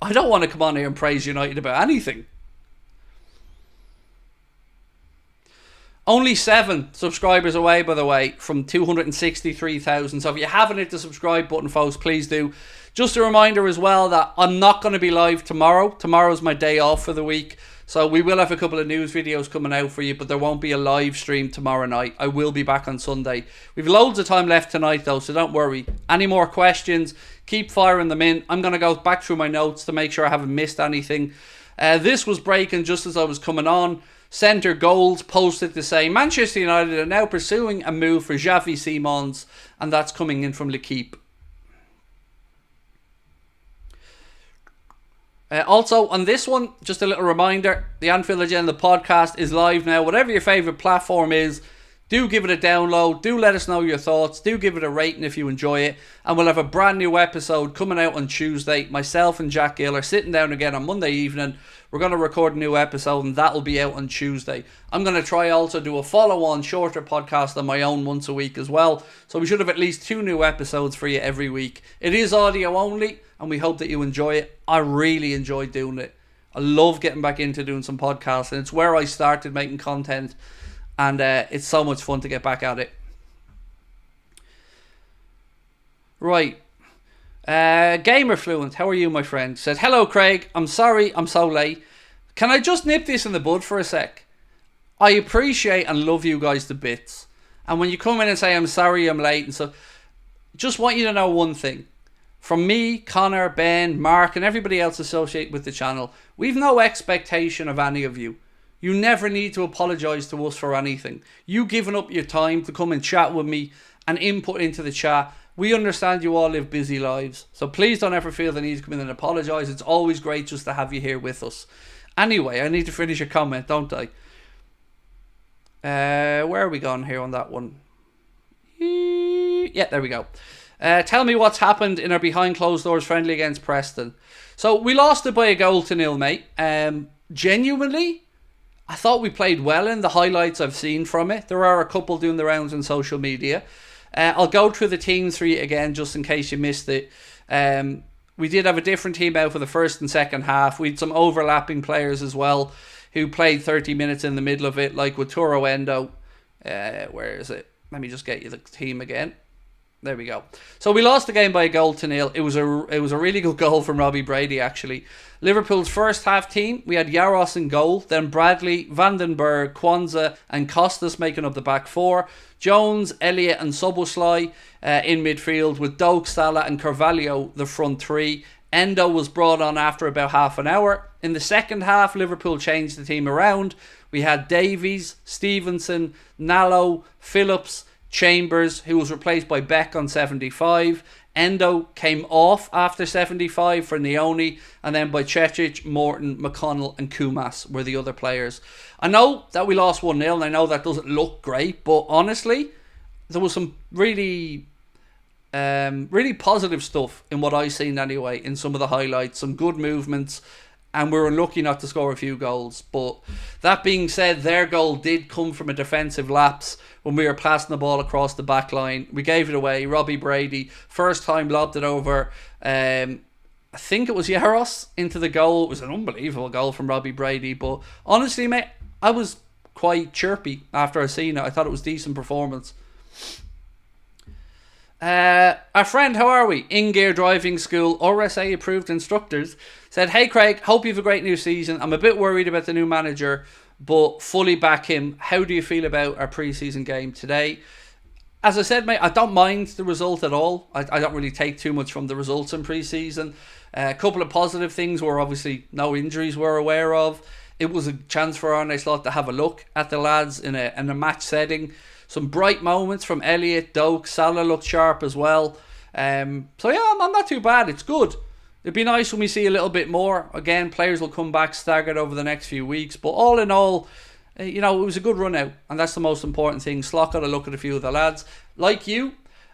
I don't want to come on here and praise United about anything. Only 7 subscribers away, by the way, from 263,000. So if you haven't hit the subscribe button, folks, please do. Just a reminder as well that I'm not going to be live tomorrow. Tomorrow's my day off for the week. So we will have a couple of news videos coming out for you, but there won't be a live stream tomorrow night. I will be back on Sunday. We've loads of time left tonight, though, so don't worry. Any more questions, keep firing them in. I'm going to go back through my notes to make sure I haven't missed anything. This was breaking just as I was coming on. Centre Goals posted to say Manchester United are now pursuing a move for Xavi Simons, and that's coming in from L'Equipe. Also, on this one, just a little reminder, the Anfield Agenda podcast is live now. Whatever your favourite platform is, do give it a download. Do let us know your thoughts. Do give it a rating if you enjoy it. And we'll have a brand new episode coming out on Tuesday. Myself and Jack Gill are sitting down again on Monday evening. We're going to record a new episode, and that will be out on Tuesday. I'm going to try also do a follow-on shorter podcast on my own once a week as well. So we should have at least 2 new episodes for you every week. It is audio only, and we hope that you enjoy it. I really enjoyed doing it. I love getting back into doing some podcasts, and it's where I started making content, and it's so much fun to get back at it. Right. Gamerfluent, how are you, my friend? Said, hello, Craig. I'm sorry I'm so late. Can I just nip this in the bud for a sec? I appreciate and love you guys to bits. And when you come in and say, I'm sorry I'm late, and so, just want you to know one thing. From me, Connor, Ben, Mark, and everybody else associated with the channel, we've no expectation of any of you. You never need to apologise to us for anything. You giving up your time to come and chat with me and input into the chat. We understand you all live busy lives, so please don't ever feel the need to come in and apologise. It's always great just to have you here with us. Anyway, I need to finish a comment, don't I? Where are we going here on that one? Yeah, there we go. Tell me what's happened in our behind closed doors friendly against Preston. So we lost it by a 1-0, mate. Genuinely, I thought we played well in the highlights I've seen from it. There are a couple doing the rounds on social media. I'll go through the teams for you again just in case you missed it. We did have a different team out for the first and second half. We had some overlapping players as well who played 30 minutes in the middle of it, like with Turo Endo. Where is it? Let me just get you the team again. There we go. So we lost the game by a 1-0. It was a really good goal from Robbie Brady, actually. Liverpool's first half team, we had Jaros in goal, then Bradley, Vandenberg, Kwanzaa and Costas making up the back 4. Jones, Elliott and Soboslai in midfield, with Doak, Salah and Carvalho the front 3. Endo was brought on after about half an hour. In the second half, Liverpool changed the team around. We had Davies, Stevenson, Nallo, Phillips, Chambers, who was replaced by Beck on 75. Endo came off after 75 for Neoni, and then by Cecic, Morton, McConnell and Kumas were the other players. I know that we lost 1-0 and I know that doesn't look great, but honestly, there was some really positive stuff in what I seen anyway, in some of the highlights, some good movements, and we were lucky not to score a few goals. But that being said, their goal did come from a defensive lapse when we were passing the ball across the back line. We gave it away. Robbie Brady, first time, lobbed it over. I think it was Jaros into the goal. It was an unbelievable goal from Robbie Brady. But honestly, mate, I was quite chirpy after I seen it. I thought it was a decent performance. Our friend, how are we? In Gear Driving School, RSA approved instructors, said, hey Craig, hope you have a great new season. I'm a bit worried about the new manager, but fully back him. How do you feel about our pre-season game today? As I said, mate, I don't mind the result at all. I don't really take too much from the results in pre-season. A couple of positive things were obviously no injuries we're aware of. It was a chance for Arne to have a look at the lads in a match setting. Some bright moments from Elliott, Doak, Salah looked sharp as well. So yeah, I'm not too bad. It's good. It'd be nice when we see a little bit more. Again, players will come back staggered over the next few weeks. But all in all, it was a good run out. And that's the most important thing. Slot got a look at a few of the lads. Like you,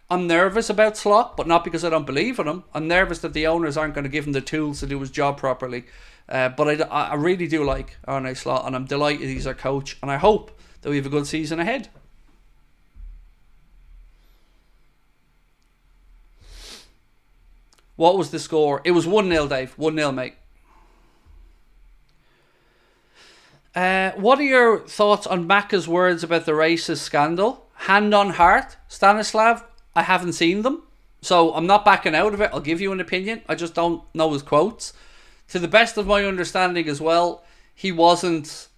I'm nervous about Slot, but not because I don't believe in him. I'm nervous that the owners aren't going to give him the tools to do his job properly. But I really do like Arne Slot, and I'm delighted he's our coach. And I hope that we have a good season ahead. What was the score? It was 1-0, Dave. 1-0, mate. What are your thoughts on Macca's words about the racist scandal? Hand on heart, Stanislav, I haven't seen them, so I'm not backing out of it. I'll give you an opinion. I just don't know his quotes. To the best of my understanding as well, he wasn't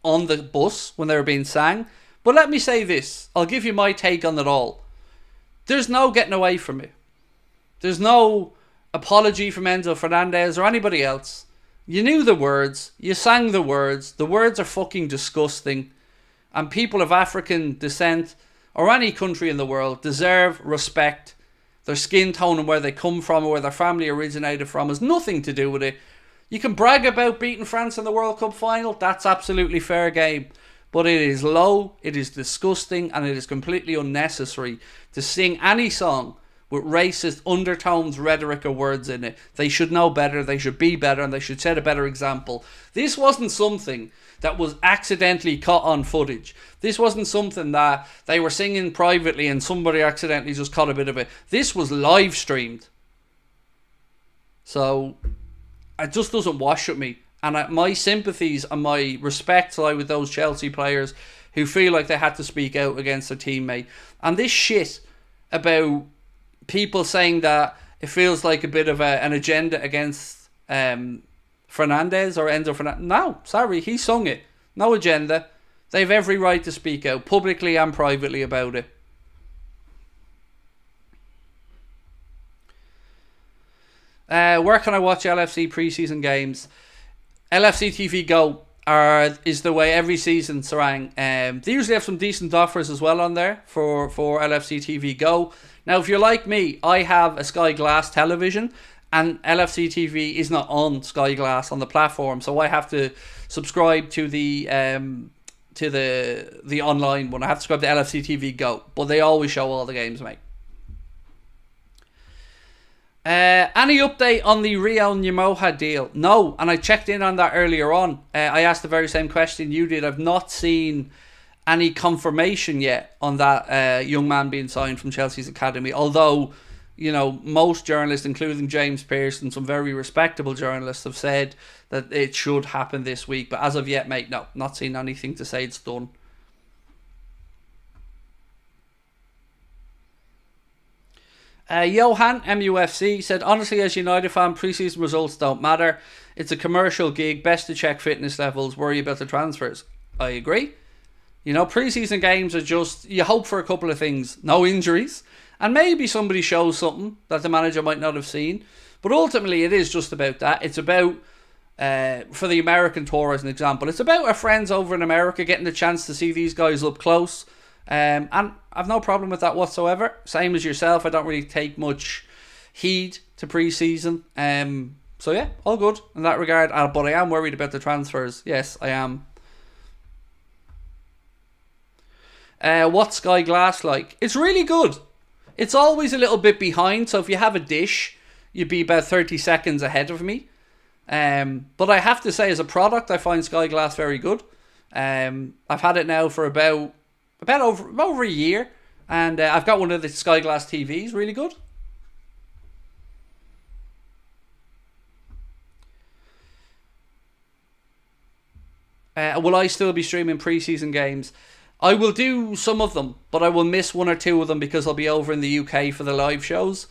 on the bus when they were being sang. But let me say this. I'll give you my take on it all. There's no getting away from it. There's no apology from Enzo Fernandez or anybody else. You knew the words. You sang the words. The words are fucking disgusting. And people of African descent or any country in the world deserve respect. Their skin tone and where they come from or where their family originated from has nothing to do with it. You can brag about beating France in the World Cup final. That's absolutely fair game. But it is low, it is disgusting, and it is completely unnecessary to sing any song with racist undertones, rhetoric or words in it. They should know better, they should be better, and they should set a better example. This wasn't something that was accidentally caught on footage. This wasn't something that they were singing privately and somebody accidentally just caught a bit of it. This was live streamed. So it just doesn't wash with me. And my sympathies and my respect lie with those Chelsea players who feel like they had to speak out against their teammate. And this shit about people saying that it feels like a bit of an agenda against Fernandez or Enzo Fernandez. No, sorry, he sung it. No agenda. They have every right to speak out publicly and privately about it. Where can I watch LFC preseason games? LFC TV Go is the way every season, Sarang. They usually have some decent offers as well on there for LFC TV Go. Now, if you're like me, I have a Sky Glass television, and LFC TV is not on Sky Glass on the platform, so I have to subscribe to the online one. I have to subscribe to LFC TV Go, but they always show all the games, mate. Any update on the Rio Nyamoha deal? No, and I checked in on that earlier on. I asked the very same question you did. I've not seen any confirmation yet on that young man being signed from Chelsea's academy. Although, you know, most journalists, including James Pearce and some very respectable journalists, have said that it should happen this week. But as of yet, mate, no, not seen anything to say it's done. Johan MUFC said, honestly, as United fan, preseason results don't matter. It's a commercial gig. Best to check fitness levels. Worry about the transfers. I agree. You know, preseason games are just, you hope for a couple of things. No injuries. And maybe somebody shows something that the manager might not have seen. But ultimately, it is just about that. It's about, for the American tour as an example, it's about our friends over in America getting the chance to see these guys up close. And I've no problem with that whatsoever. Same as yourself, I don't really take much heed to pre-season. So yeah, all good in that regard. But I am worried about the transfers. Yes, I am. What's Sky Glass like? It's really good. It's always a little bit behind. So if you have a dish, you'd be about 30 seconds ahead of me. But I have to say, as a product, I find Sky Glass very good. I've had it now for about over a year, and I've got one of the Sky Glass TVs, really good. Will I still be streaming preseason games? I will do some of them, but I will miss one or two of them because I'll be over in the UK for the live shows.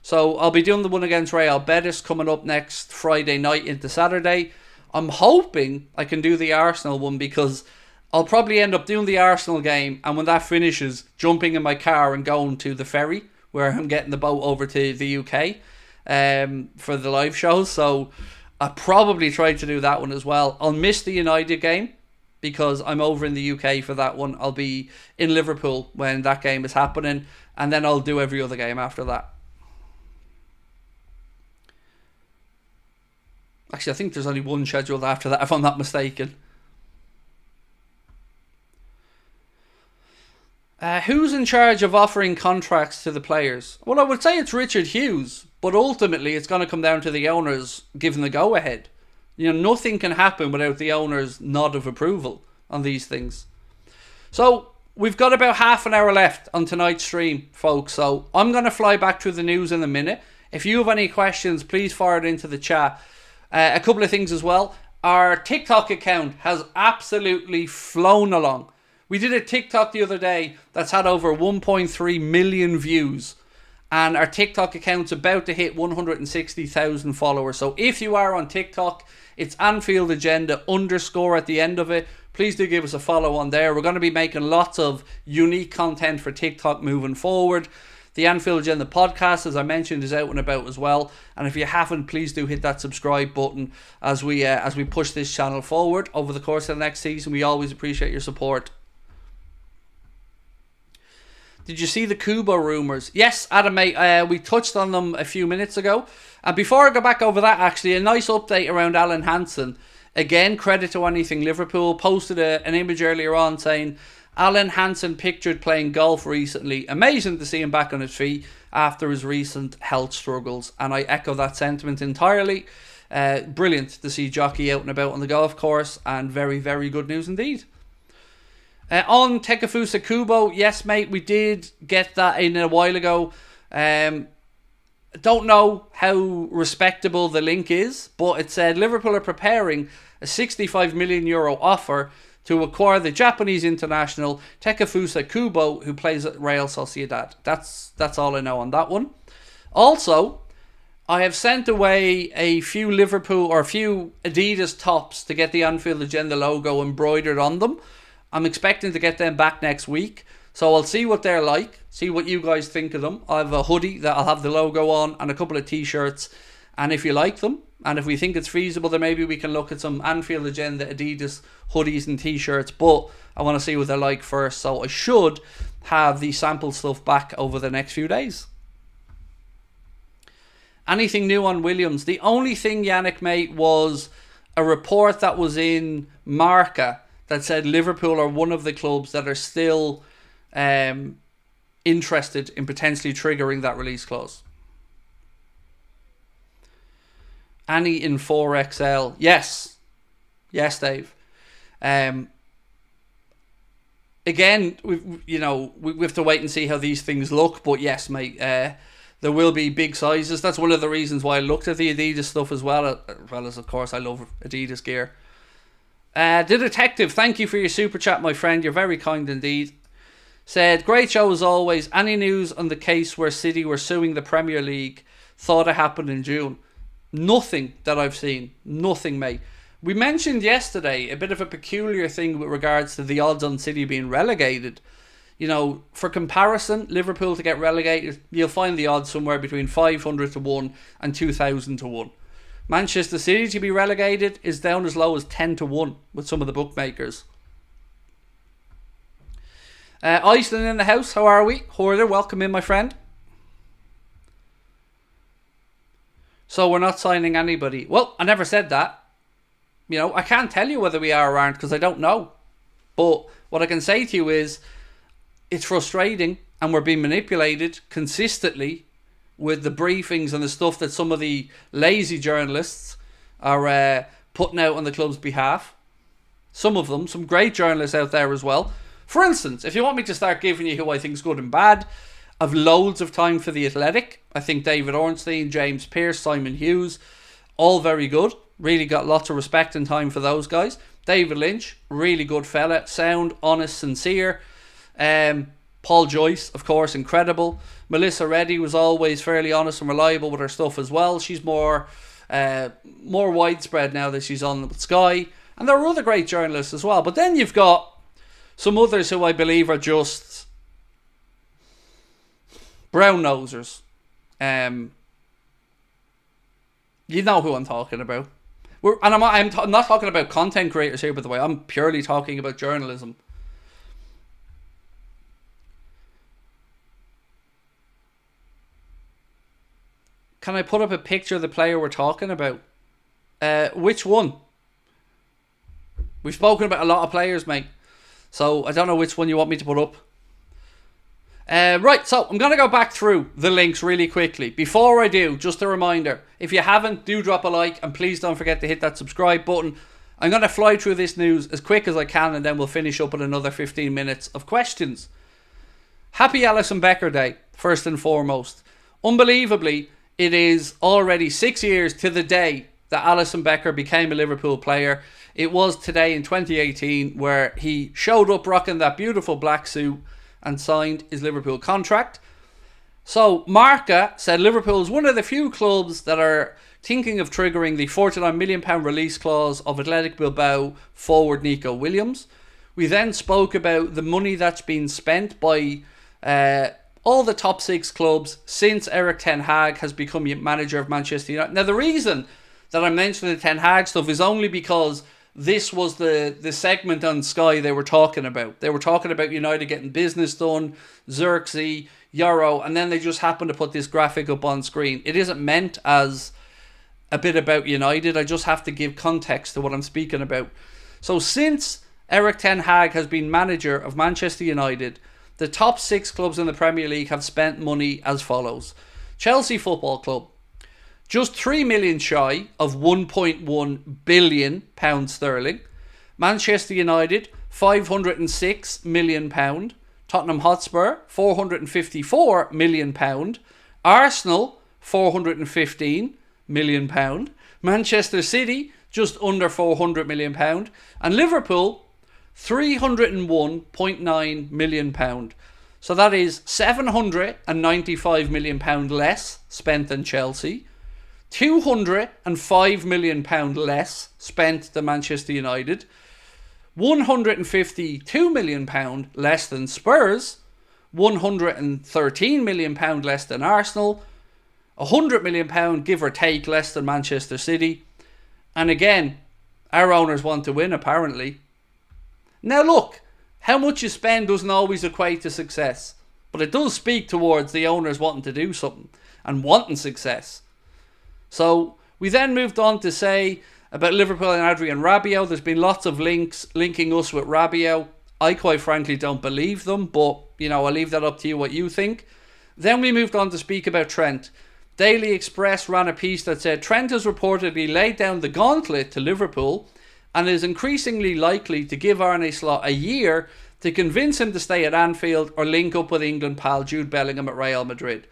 So I'll be doing the one against Real Betis coming up next Friday night into Saturday. I'm hoping I can do the Arsenal one because I'll probably end up doing the Arsenal game, and when that finishes, jumping in my car and going to the ferry where I'm getting the boat over to the UK for the live shows. So I'll probably try to do that one as well. I'll miss the United game because I'm over in the UK for that one. I'll be in Liverpool when that game is happening, and then I'll do every other game after that. Actually, I think there's only one scheduled after that, if I'm not mistaken. Who's in charge of offering contracts to the players? Well, I would say it's Richard Hughes, but ultimately it's going to come down to the owners giving the go-ahead. You know, nothing can happen without the owners' nod of approval on these things. So, we've got about half an hour left on tonight's stream, folks. So, I'm going to fly back through the news in a minute. If you have any questions, please fire it into the chat. A couple of things as well. our TikTok account has absolutely flown along. We did a TikTok the other day that's had over 1.3 million views. And our TikTok account's about to hit 160,000 followers. So if you are on TikTok, it's Anfield Agenda _ at the end of it. Please do give us a follow on there. We're going to be making lots of unique content for TikTok moving forward. The Anfield Agenda podcast, as I mentioned, is out and about as well. And if you haven't, please do hit that subscribe button as we push this channel forward over the course of the next season. We always appreciate your support. Did you see the Kubo rumours? Yes, Adam, mate, we touched on them a few minutes ago. And before I go back over that, actually, a nice update around Alan Hansen. Again, credit to Anything Liverpool. Posted an image earlier on saying, Alan Hansen pictured playing golf recently. Amazing to see him back on his feet after his recent health struggles. And I echo that sentiment entirely. Brilliant to see Jockey out and about on the golf course. And very, very good news indeed. On Takefusa Kubo, yes, mate, we did get that in a while ago. Don't know how respectable the link is, but it said Liverpool are preparing a €65 million offer to acquire the Japanese international Takefusa Kubo, who plays at Real Sociedad. That's all I know on that one. Also, I have sent away a few Adidas tops to get the Anfield Agenda logo embroidered on them. I'm expecting to get them back next week. So I'll see what they're like. See what you guys think of them. I have a hoodie that I'll have the logo on and a couple of t-shirts. And if you like them, and if we think it's feasible, then maybe we can look at some Anfield Agenda Adidas hoodies and t-shirts. But I want to see what they're like first. So I should have the sample stuff back over the next few days. Anything new on Williams? The only thing, Yannick, mate, was a report that was in Marca that said Liverpool are one of the clubs that are still interested in potentially triggering that release clause. Annie in 4XL. Yes. Yes, Dave. Again, we have to wait and see how these things look. But yes, mate, there will be big sizes. That's one of the reasons why I looked at the Adidas stuff as well as, of course, I love Adidas gear. The Detective, thank you for your super chat, my friend. You're very kind indeed. Said, great show as always. Any news on the case where City were suing the Premier League? Thought it happened in June. Nothing that I've seen. Nothing, mate. We mentioned yesterday a bit of a peculiar thing with regards to the odds on City being relegated. You know, for comparison, Liverpool to get relegated, you'll find the odds somewhere between 500 to 1 and 2,000 to 1. Manchester City to be relegated is down as low as 10 to 1 with some of the bookmakers. Iceland in the house, how are we? Hoarder, welcome in, my friend. So we're not signing anybody. Well, I never said that. You know, I can't tell you whether we are or aren't because I don't know. But what I can say to you is it's frustrating and we're being manipulated consistently with the briefings and the stuff that some of the lazy journalists are putting out on the club's behalf. Some of them, some great journalists out there as well. For instance, if you want me to start giving you who I think is good and bad, I've loads of time for The Athletic. I think David Ornstein, James Pearce, Simon Hughes, all very good. Really got lots of respect and time for those guys. David Lynch, really good fella. Sound, honest, sincere. Paul Joyce, of course, incredible. Melissa Reddy was always fairly honest and reliable with her stuff as well. She's more widespread now that she's on with Sky. And there are other great journalists as well. But then you've got some others who I believe are just brown nosers. You know who I'm talking about. I'm not talking about content creators here, by the way. I'm purely talking about journalism. Can I put up a picture of the player we're talking about? Which one? We've spoken about a lot of players, mate. So I don't know which one you want me to put up. Right, so I'm going to go back through the links really quickly. Before I do, just a reminder, if you haven't, do drop a like and please don't forget to hit that subscribe button. I'm going to fly through this news as quick as I can and then we'll finish up with another 15 minutes of questions. Happy Alisson Becker Day, first and foremost. Unbelievably, it is already 6 years to the day that Alisson Becker became a Liverpool player. It was today in 2018 where he showed up rocking that beautiful black suit and signed his Liverpool contract. So Marca said Liverpool is one of the few clubs that are thinking of triggering the £49 million release clause of Athletic Bilbao forward Nico Williams. We then spoke about the money that's been spent by all the top 6 clubs since Erik ten Hag has become manager of Manchester United. Now the reason that I'm mentioning the Ten Hag stuff is only because this was the segment on Sky they were talking about. They were talking about United getting business done, Xerxes, Euro, and then they just happened to put this graphic up on screen. It isn't meant as a bit about United. I just have to give context to what I'm speaking about. So since Erik ten Hag has been manager of Manchester United, the top 6 clubs in the Premier League have spent money as follows. Chelsea Football Club, just 3 million shy of £1.1 billion sterling. Manchester United, £506 million. Tottenham Hotspur, £454 million. Arsenal, £415 million. Manchester City, just under £400 million. And Liverpool, £301.9 million. So that is £795 million less spent than Chelsea. £205 million less spent than Manchester United. £152 million less than Spurs. £113 million less than Arsenal. £100 million, give or take, less than Manchester City. And again, our owners want to win, apparently. Now look, how much you spend doesn't always equate to success. But it does speak towards the owners wanting to do something and wanting success. So we then moved on to say about Liverpool and Adrian Rabiot. There's been lots of links linking us with Rabiot. I quite frankly don't believe them, but I'll leave that up to you what you think. Then we moved on to speak about Trent. Daily Express ran a piece that said Trent has reportedly laid down the gauntlet to Liverpool and is increasingly likely to give Arne Slot a year to convince him to stay at Anfield or link up with England pal Jude Bellingham at Real Madrid.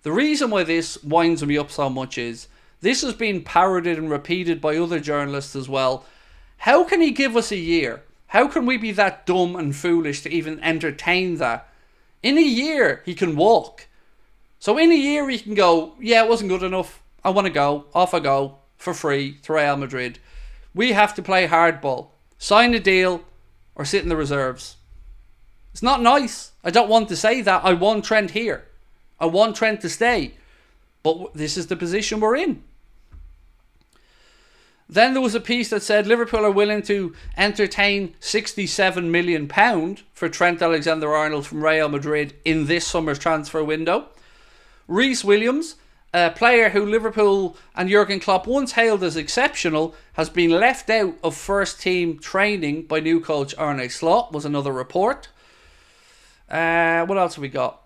The reason why this winds me up so much is this has been parroted and repeated by other journalists as well. How can he give us a year? How can we be that dumb and foolish to even entertain that? In a year, he can walk. So in a year, he can go, yeah, it wasn't good enough. I want to go. Off I go. For free to Real Madrid. We have to play hardball. Sign a deal or sit in the reserves. It's not nice. I don't want to say that. I want Trent here. I want Trent to stay. But this is the position we're in. Then there was a piece that said Liverpool are willing to entertain £67 million for Trent Alexander-Arnold from Real Madrid in this summer's transfer window. Rhys Williams, a player who Liverpool and Jurgen Klopp once hailed as exceptional, has been left out of first team training by new coach Arne Slot, was another report. What else have we got?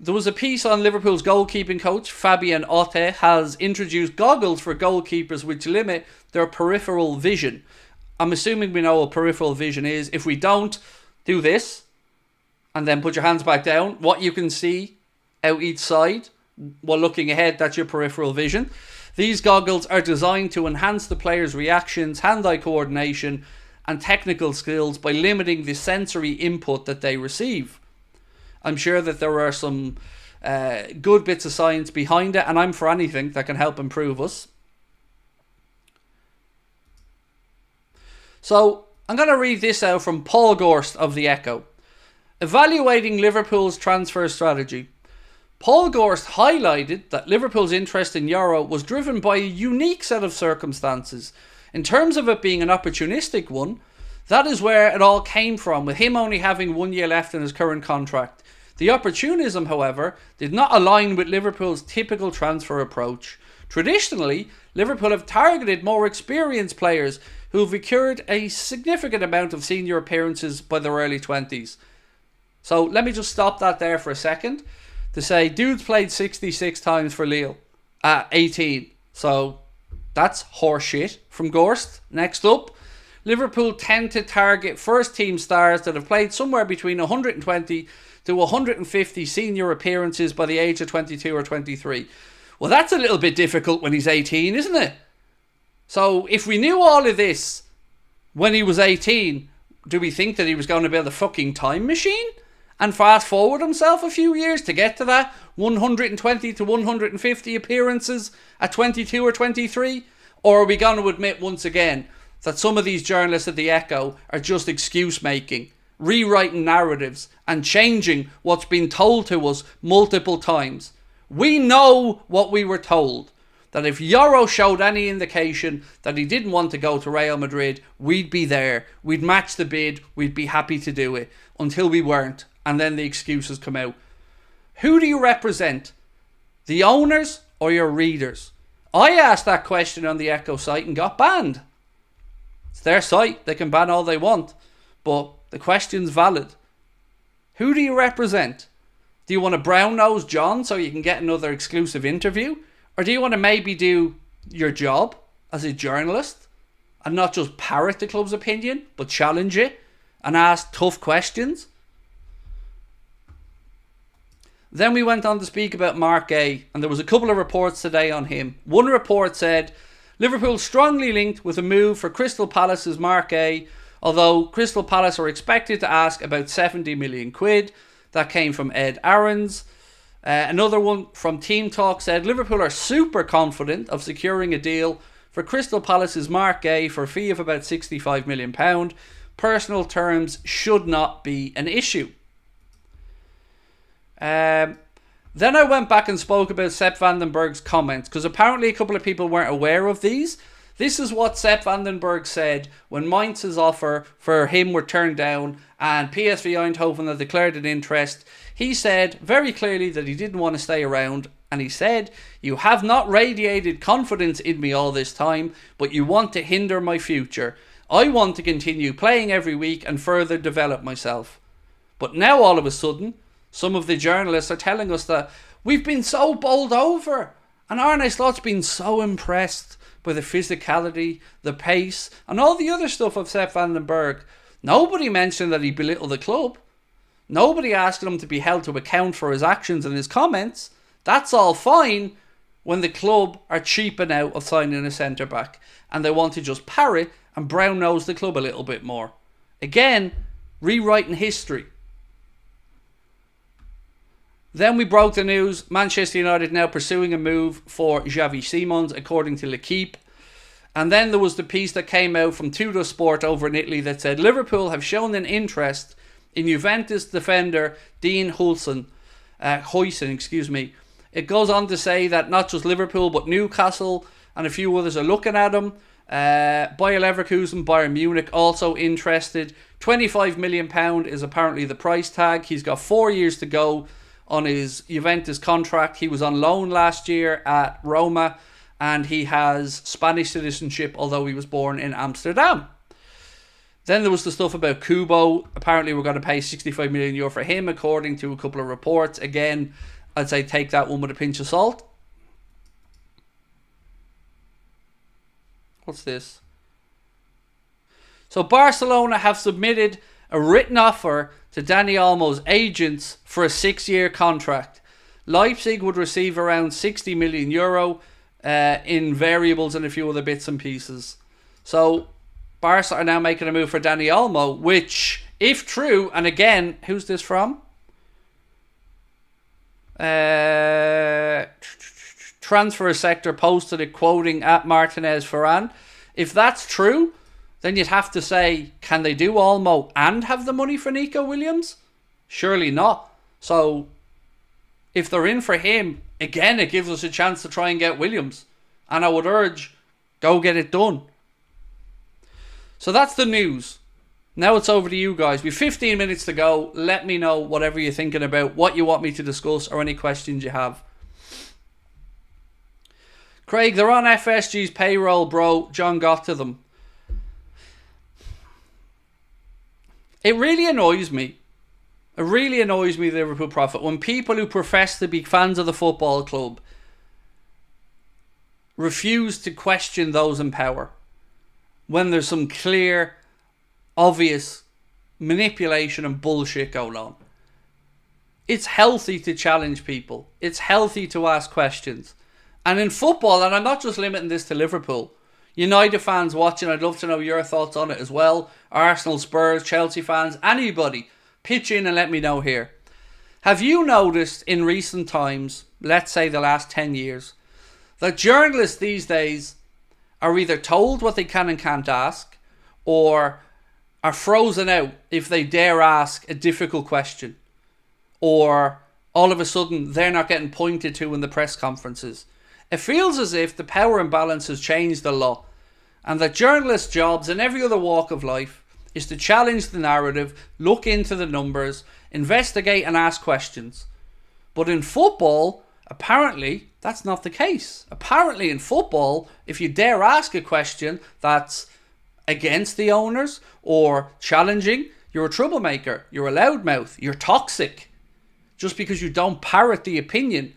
There was a piece on Liverpool's goalkeeping coach, Fabian Otte, has introduced goggles for goalkeepers which limit their peripheral vision. I'm assuming we know what peripheral vision is. If we don't, do this, and then put your hands back down. What you can see out each side while looking ahead, that's your peripheral vision. These goggles are designed to enhance the player's reactions, hand-eye coordination, and technical skills by limiting the sensory input that they receive. I'm sure that there are some good bits of science behind it, and I'm for anything that can help improve us. So I'm going to read this out from Paul Gorst of The Echo. Evaluating Liverpool's transfer strategy. Paul Gorst highlighted that Liverpool's interest in Euro was driven by a unique set of circumstances. In terms of it being an opportunistic one, that is where it all came from, with him only having 1 year left in his current contract. The opportunism, however, did not align with Liverpool's typical transfer approach. Traditionally, Liverpool have targeted more experienced players who have secured a significant amount of senior appearances by their early 20s. So let me just stop that there for a second to say dude's played 66 times for Lille at 18. So that's horseshit from Gorst. Next up, Liverpool tend to target first team stars that have played somewhere between 120 to 150 senior appearances by the age of 22 or 23. Well, that's a little bit difficult when he's 18, isn't it? So if we knew all of this when he was 18, do we think that he was going to build a fucking time machine and fast forward himself a few years to get to that 120 to 150 appearances at 22 or 23? Or are we going to admit once again that some of these journalists at the Echo are just excuse making, rewriting narratives and changing what's been told to us multiple times? We know what we were told, that if Euro showed any indication that he didn't want to go to Real Madrid, we'd be there, we'd match the bid, we'd be happy to do it, until we weren't, and then the excuses come out. Who do you represent? The owners or your readers? I asked that question on the Echo site and got banned. It's their site, they can ban all they want, but the question's valid. Who do you represent? Do you want to brown-nose John so you can get another exclusive interview? Or do you want to maybe do your job as a journalist and not just parrot the club's opinion, but challenge it and ask tough questions? Then we went on to speak about Mark Gay, and there was a couple of reports today on him. One report said Liverpool strongly linked with a move for Crystal Palace's Mark Gay, although Crystal Palace are expected to ask about 70 million quid. That came from Ed Aarons. Another one from Team Talk said Liverpool are super confident of securing a deal for Crystal Palace's Mark Gay for a fee of about £65 million. Personal terms should not be an issue. Then I went back and spoke about Sepp van den Berg's comments, because apparently a couple of people weren't aware of these. This is what Sepp van den Berg said when Mainz's offer for him were turned down and PSV Eindhoven had declared an interest. He said very clearly that he didn't want to stay around, and he said, "You have not radiated confidence in me all this time, but you want to hinder my future. I want to continue playing every week and further develop myself." But now all of a sudden, some of the journalists are telling us that we've been so bowled over, and Arne Slot's been so impressed by the physicality, the pace, and all the other stuff of Sepp van den Berg. Nobody mentioned that he belittled the club. Nobody asked him to be held to account for his actions and his comments. That's all fine when the club are cheaping out of signing a centre-back and they want to just parrot and brown-nose the club a little bit more. Again, rewriting history. Then we broke the news, Manchester United now pursuing a move for Xavi Simons, according to L'Equipe. And then there was the piece that came out from Tutto Sport over in Italy that said Liverpool have shown an interest in Juventus defender Dean Huijsen. It goes on to say that not just Liverpool but Newcastle and a few others are looking at him. Bayer Leverkusen, Bayern Munich also interested. £25 million is apparently the price tag. He's got 4 years to go on his Juventus contract. He was on loan last year at Roma, and he has Spanish citizenship, although he was born in Amsterdam. Then there was the stuff about Kubo. Apparently we're going to pay €65 million for him, according to a couple of reports. Again, I'd say take that one with a pinch of salt. What's this? So Barcelona have submitted a written offer to Dani Olmo's agents for a 6-year contract. Leipzig would receive around €60 million in variables and a few other bits and pieces. So Barca are now making a move for Dani Olmo, which, if true, and again, who's this from? Transfer Sector posted it, quoting at Martinez Varane. If that's true, then you'd have to say, can they do Olmo and have the money for Nico Williams? Surely not. So if they're in for him, again, it gives us a chance to try and get Williams. And I would urge, go get it done. So that's the news. Now it's over to you guys. We've 15 minutes to go. Let me know whatever you're thinking about, what you want me to discuss, or any questions you have. Craig, they're on FSG's payroll, bro. John got to them. It really annoys me. It really annoys me, the Liverpool Prophet, when people who profess to be fans of the football club refuse to question those in power when there's some clear, obvious manipulation and bullshit going on. It's healthy to challenge people. It's healthy to ask questions. And in football, and I'm not just limiting this to Liverpool, United fans watching, I'd love to know your thoughts on it as well. Arsenal, Spurs, Chelsea fans, anybody, pitch in and let me know here. Have you noticed in recent times, let's say the last 10 years, that journalists these days are either told what they can and can't ask, or are frozen out if they dare ask a difficult question, or all of a sudden they're not getting pointed to in the press conferences? It feels as if the power imbalance has changed a lot, and that journalists' jobs in every other walk of life is to challenge the narrative, look into the numbers, investigate and ask questions. But in football, apparently that's not the case. Apparently in football, if you dare ask a question that's against the owners or challenging, you're a troublemaker, you're a loudmouth, you're toxic, just because you don't parrot the opinion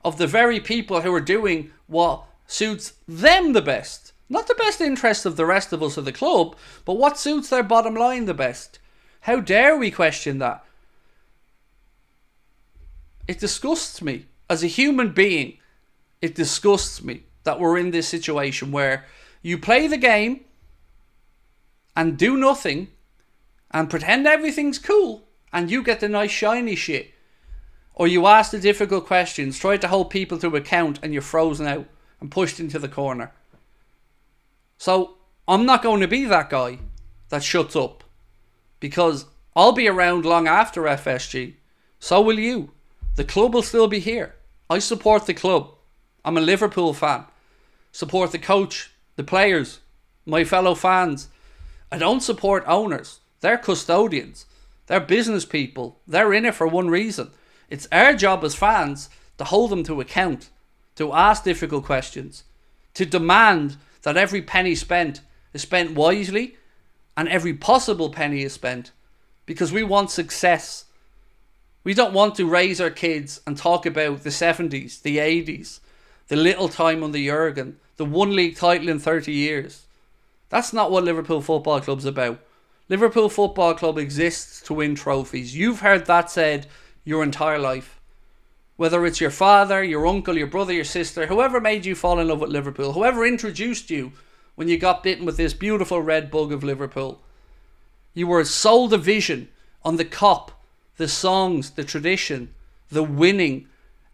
of the very people who are doing what suits them the best. Not the best interest of the rest of us of the club, but what suits their bottom line the best. How dare we question that? It disgusts me. As a human being, it disgusts me that we're in this situation where you play the game and do nothing and pretend everything's cool and you get the nice shiny shit. Or you ask the difficult questions, try to hold people to account, and you're frozen out and pushed into the corner. So I'm not going to be that guy that shuts up, because I'll be around long after FSG. So will you. The club will still be here. I support the club. I'm a Liverpool fan. Support the coach, the players, my fellow fans. I don't support owners. They're custodians. They're business people. They're in it for one reason. It's our job as fans to hold them to account, to ask difficult questions, to demand that every penny spent is spent wisely and every possible penny is spent, because we want success. We don't want to raise our kids and talk about the 70s, the 80s, the little time under Jurgen, the one league title in 30 years. That's not what Liverpool Football Club's about. Liverpool Football Club exists to win trophies. You've heard that said your entire life. Whether it's your father, your uncle, your brother, your sister, whoever made you fall in love with Liverpool, whoever introduced you when you got bitten with this beautiful red bug of Liverpool. You were sold a vision on the cop, the songs, the tradition, the winning.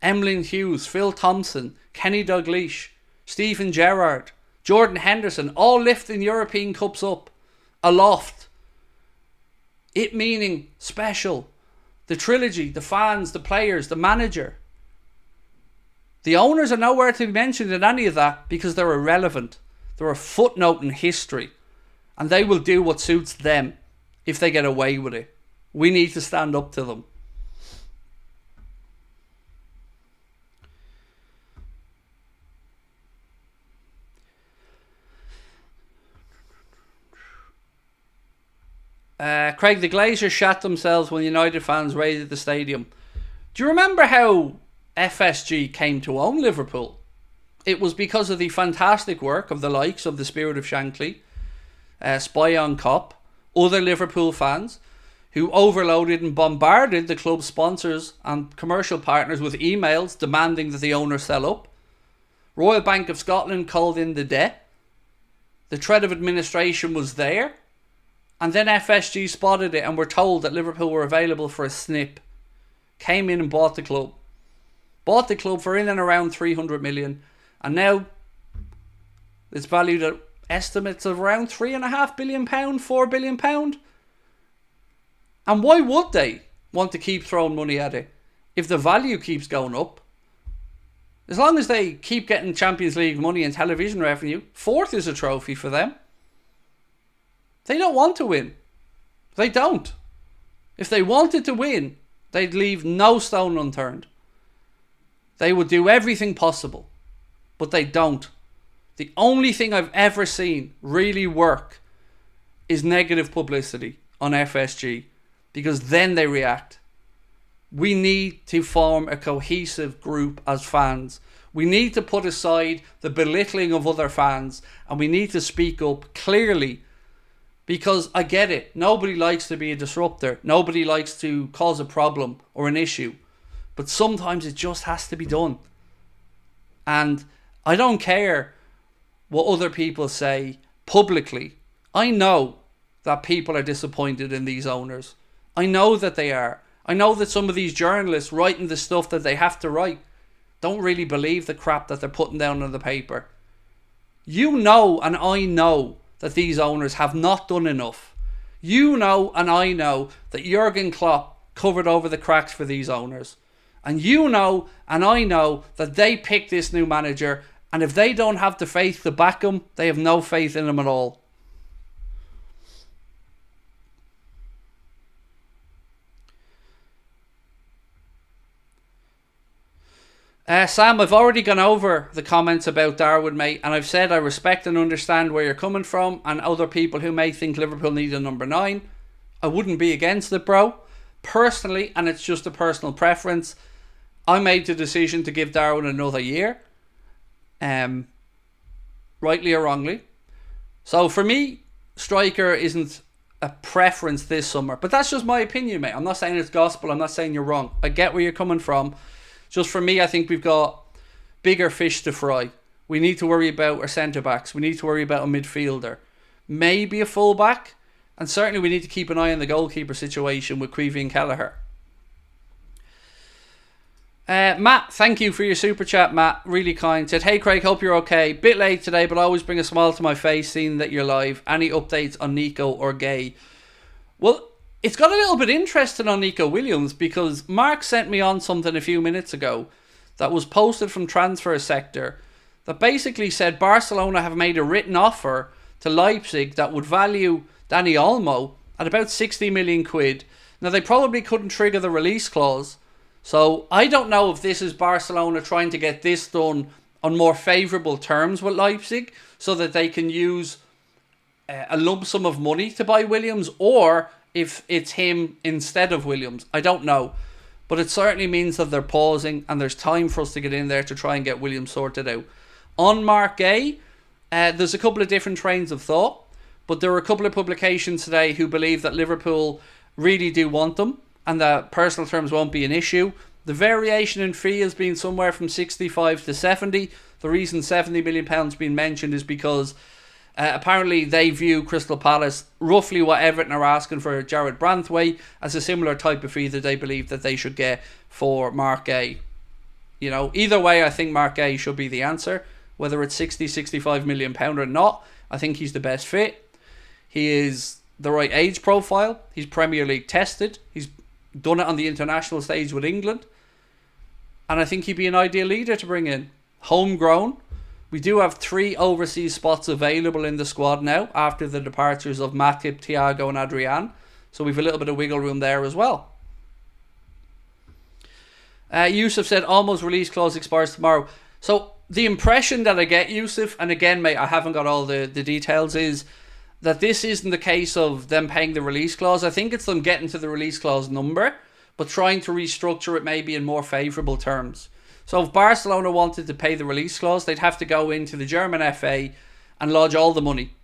Emlyn Hughes, Phil Thompson, Kenny Dalglish, Stephen Gerrard, Jordan Henderson, all lifting European Cups up, aloft. It meaning special. The trilogy, the fans, the players, the manager. The owners are nowhere to be mentioned in any of that because they're irrelevant. They're a footnote in history. And they will do what suits them if they get away with it. We need to stand up to them. Craig, the Glazers shat themselves when United fans raided the stadium. Do you remember how FSG came to own Liverpool? It was because of the fantastic work of the likes of the Spirit of Shankly, Spy on Cop, other Liverpool fans who overloaded and bombarded the club's sponsors and commercial partners with emails demanding that the owner sell up. Royal Bank of Scotland called in the debt. The threat of administration was there. And then FSG spotted it and were told that Liverpool were available for a snip. Came in and bought the club. Bought the club for in and around 300 million. And now it's valued at estimates of around £3.5 billion, £4 billion. And why would they want to keep throwing money at it if the value keeps going up? As long as they keep getting Champions League money and television revenue, fourth is a trophy for them. They don't want to win. They don't. If they wanted to win, they'd leave no stone unturned. They would do everything possible. But they don't. The only thing I've ever seen really work is negative publicity on FSG, because then they react. We need to form a cohesive group as fans. We need to put aside the belittling of other fans, and we need to speak up clearly. Because I get it, nobody likes to be a disruptor. Nobody likes to cause a problem or an issue. But sometimes it just has to be done. And I don't care what other people say publicly. I know that people are disappointed in these owners. I know that they are. I know that some of these journalists writing the stuff that they have to write don't really believe the crap that they're putting down on the paper. You know and I know that these owners have not done enough. You know and I know that Jurgen Klopp covered over the cracks for these owners. And you know and I know that they picked this new manager, and if they don't have the faith to back him, they have no faith in him at all. Sam, I've already gone over the comments about Darwin, mate, and I've said I respect and understand where you're coming from, and other people who may think Liverpool need a number 9. I wouldn't be against it, bro. Personally, and it's just a personal preference, I made the decision to give Darwin another year. Rightly or wrongly. So for me, striker isn't a preference this summer. But that's just my opinion, mate. I'm not saying it's gospel. I'm not saying you're wrong. I get where you're coming from. Just for me, I think we've got bigger fish to fry. We need to worry about our centre-backs. We need to worry about a midfielder. Maybe a full-back. And certainly we need to keep an eye on the goalkeeper situation with GUEHI and Kelleher. Matt, thank you for your super chat, Matt. Really kind. Said, hey Craig, hope you're okay. Bit late today, but always bring a smile to my face seeing that you're live. Any updates on Nico or Gay? Well, it's got a little bit interesting on Nico Williams, because Mark sent me on something a few minutes ago that was posted from Transfer Sector that basically said Barcelona have made a written offer to Leipzig that would value Dani Olmo at about 60 million quid. Now, they probably couldn't trigger the release clause. So I don't know if this is Barcelona trying to get this done on more favourable terms with Leipzig so that they can use a lump sum of money to buy Williams, or if it's him instead of Williams. I don't know. But it certainly means that they're pausing and there's time for us to get in there to try and get Williams sorted out. On Mark Gay, there's a couple of different trains of thought, but there are a couple of publications today who believe that Liverpool really do want them and that personal terms won't be an issue. The variation in fee has been somewhere from 65 to 70. The reason £70 million being mentioned is because apparently they view Crystal Palace, roughly what Everton are asking for Jared Branthwaite, as a similar type of fee that they believe that they should get for Mark Gay. You know, either way, I think Mark Gay should be the answer. Whether it's 60, 65 million pound or not, I think he's the best fit. He is the right age profile. He's Premier League tested. He's done it on the international stage with England. And I think he'd be an ideal leader to bring in. Homegrown. We do have 3 overseas spots available in the squad now after the departures of Matip, Thiago and Adrian. So we've a little bit of wiggle room there as well. Yusuf said almost release clause expires tomorrow. So the impression that I get, Yusuf, and again, mate, I haven't got all the details, is that this isn't the case of them paying the release clause. I think it's them getting to the release clause number, but trying to restructure it maybe in more favourable terms. So if Barcelona wanted to pay the release clause, they'd have to go into the German FA and lodge all the money.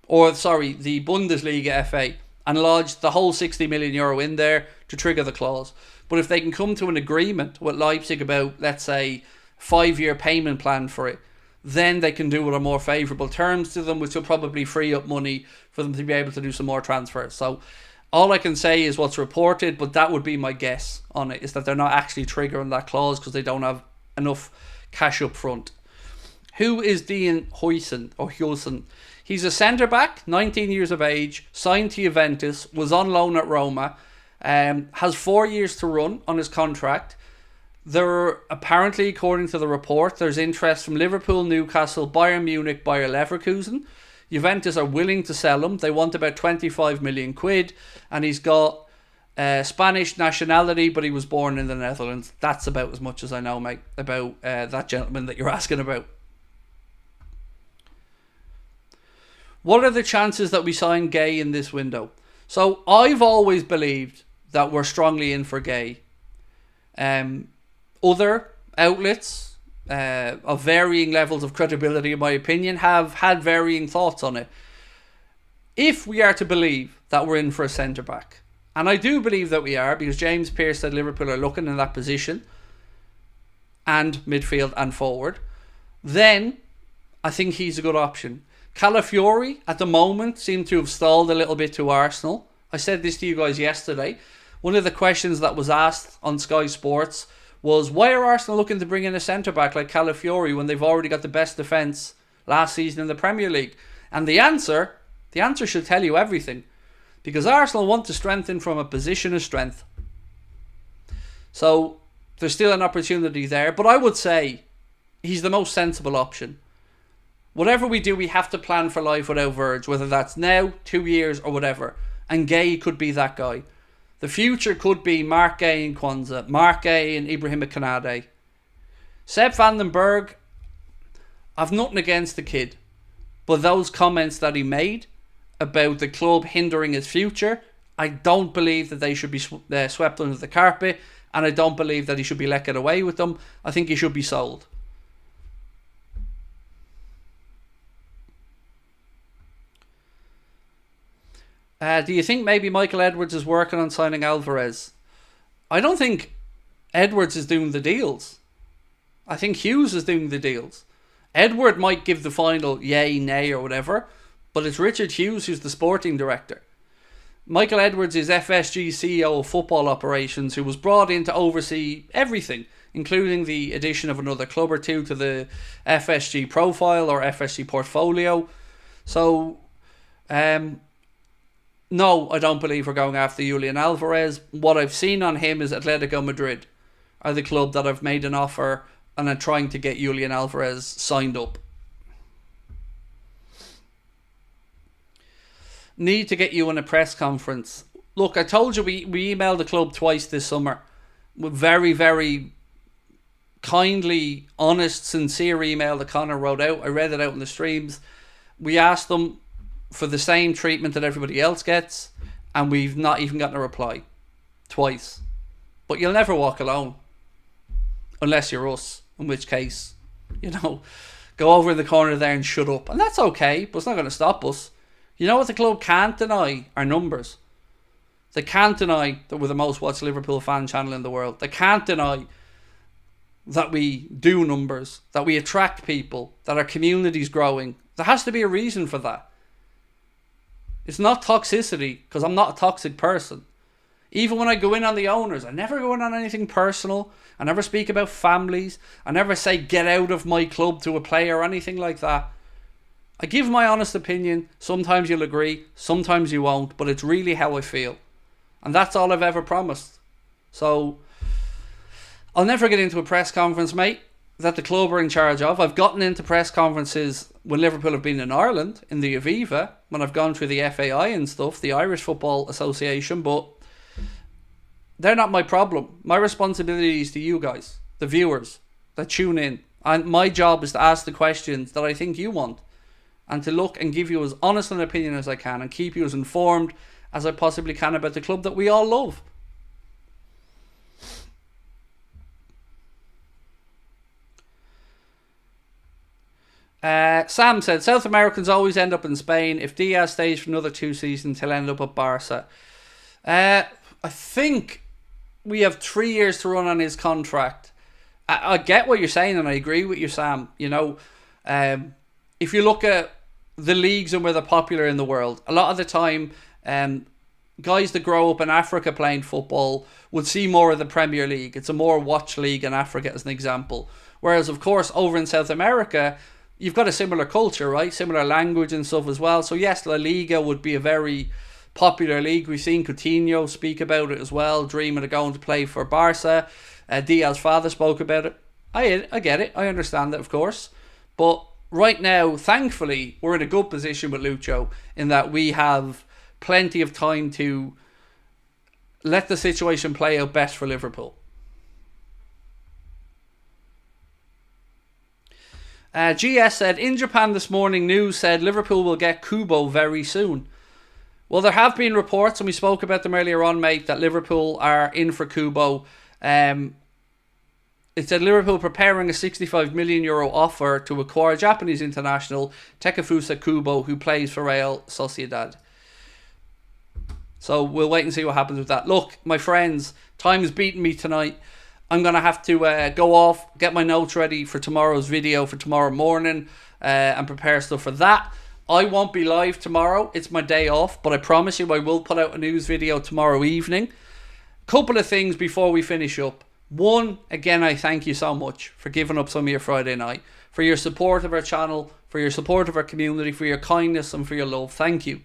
Or, sorry, the Bundesliga FA, and lodge the whole €60 million in there to trigger the clause. But if they can come to an agreement with Leipzig about, let's say, 5-year payment plan for it, then they can do it on more favourable terms to them, which will probably free up money for them to be able to do some more transfers. So all I can say is what's reported, but that would be my guess on it, is that they're not actually triggering that clause because they don't have enough cash up front. Who is Dean Huijsen? He's a centre-back, 19 years of age, signed to Juventus, was on loan at Roma, has 4 years to run on his contract. There, apparently, according to the report, there's interest from Liverpool, Newcastle, Bayern Munich, Bayer Leverkusen. Juventus are willing to sell him. They want about 25 million quid, and he's got Spanish nationality, but he was born in the Netherlands. That's about as much as I know, mate, about that gentleman that you're asking about. What are the chances that we sign Gay in this window? So I've always believed that we're strongly in for Gay. Other outlets of varying levels of credibility, in my opinion, have had varying thoughts on it. If we are to believe that we're in for a centre-back, and I do believe that we are, because James Pearce said Liverpool are looking in that position, and midfield and forward, then I think he's a good option. Calafiori, at the moment, seemed to have stalled a little bit to Arsenal. I said this to you guys yesterday. One of the questions that was asked on Sky Sports was, why are Arsenal looking to bring in a centre-back like Calafiori when they've already got the best defence last season in the Premier League? And the answer should tell you everything. Because Arsenal want to strengthen from a position of strength. So, there's still an opportunity there. But I would say he's the most sensible option. Whatever we do, we have to plan for life without Verge, whether that's now, 2 years, or whatever. And Gay could be that guy. The future could be Mark Gay and Kwanzaa, Mark Gay and Ibrahim Kanade. Sepp van den Berg, I've nothing against the kid. But those comments that he made about the club hindering his future, I don't believe that they should be swept under the carpet. And I don't believe that he should be let get away with them. I think he should be sold. Do you think maybe Michael Edwards is working on signing Alvarez? I don't think Edwards is doing the deals. I think Hughes is doing the deals. Edward might give the final yay, nay or whatever, but it's Richard Hughes who's the sporting director. Michael Edwards is FSG CEO of football operations, who was brought in to oversee everything, including the addition of another club or two to the FSG profile or FSG portfolio. So, no, I don't believe we're going after Julian Alvarez. What I've seen on him is Atletico Madrid are the club that have made an offer and are trying to get Julian Alvarez signed up. Need to get you in a press conference. Look, I told you we emailed the club twice this summer with very, very kindly, honest, sincere email that Connor wrote out. I read it out in the streams. We asked them for the same treatment that everybody else gets, and we've not even gotten a reply. Twice. But you'll never walk alone. Unless you're us. In which case, go over in the corner there and shut up. And that's okay, but it's not going to stop us. You know what the club can't deny? Our numbers. They can't deny that we're the most watched Liverpool fan channel in the world. They can't deny that we do numbers, that we attract people, that our community's growing. There has to be a reason for that. It's not toxicity, because I'm not a toxic person. Even when I go in on the owners, I never go in on anything personal. I never speak about families. I never say get out of my club to a player or anything like that. I give my honest opinion. Sometimes you'll agree, sometimes you won't, but it's really how I feel. And that's all I've ever promised. So, I'll never get into a press conference, mate, that the club are in charge of. I've gotten into press conferences when Liverpool have been in Ireland, in the Aviva, when I've gone through the FAI and stuff, the Irish Football Association, but they're not my problem. My responsibility is to you guys, the viewers that tune in. And my job is to ask the questions that I think you want, and to look and give you as honest an opinion as I can, and keep you as informed as I possibly can about the club that we all love. Sam said, South Americans always end up in Spain. If Diaz stays for another 2 seasons, he'll end up at Barca. I think we have 3 years to run on his contract. I get what you're saying, and I agree with you, Sam. If you look at the leagues and where they're popular in the world, a lot of the time, guys that grow up in Africa playing football would see more of the Premier League. It's a more watch league in Africa, as an example. Whereas, of course, over in South America, you've got a similar culture, right? Similar language and stuff as well. So yes, La Liga would be a very popular league. We've seen Coutinho speak about it as well, dreaming of going to play for Barca. Diaz's father spoke about it. I get it. I understand it, of course. But right now, thankfully, we're in a good position with Lucho in that we have plenty of time to let the situation play out best for Liverpool. GS said, in Japan this morning, news said Liverpool will get Kubo very soon. Well, there have been reports, and we spoke about them earlier on, mate, that Liverpool are in for Kubo. It said Liverpool preparing a €65 million offer to acquire Japanese international Takefusa Kubo, who plays for Real Sociedad. So we'll wait and see what happens with that. Look, my friends, time's beating me tonight. I'm going to have to go off, get my notes ready for tomorrow's video for tomorrow morning. and prepare stuff for that. I won't be live tomorrow. It's my day off, but I promise you I will put out a news video tomorrow evening. Couple of things before we finish up. One, again, I thank you so much for giving up some of your Friday night, for your support of our channel, for your support of our community, for your kindness and for your love. Thank you.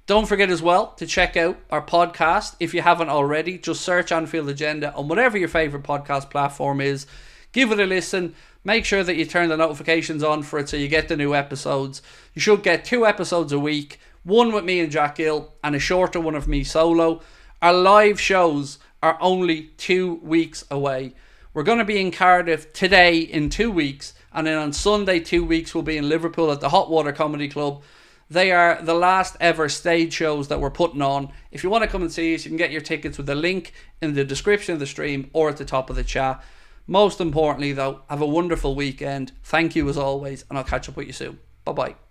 Don't forget as well to check out our podcast. If you haven't already, just search Anfield Agenda on whatever your favourite podcast platform is. Give it a listen. Make sure that you turn the notifications on for it so you get the new episodes. You should get 2 episodes a week, one with me and Jack Gill and a shorter one of me solo. Our live shows are only 2 weeks away. We're going to be in Cardiff today in 2 weeks, and then on Sunday 2 weeks we'll be in Liverpool at the Hot Water Comedy Club. They are the last ever stage shows that we're putting on. If you want to come and see us, you can get your tickets with the link in the description of the stream or at the top of the chat. Most importantly though, have a wonderful weekend. Thank you as always, and I'll catch up with you soon. Bye bye.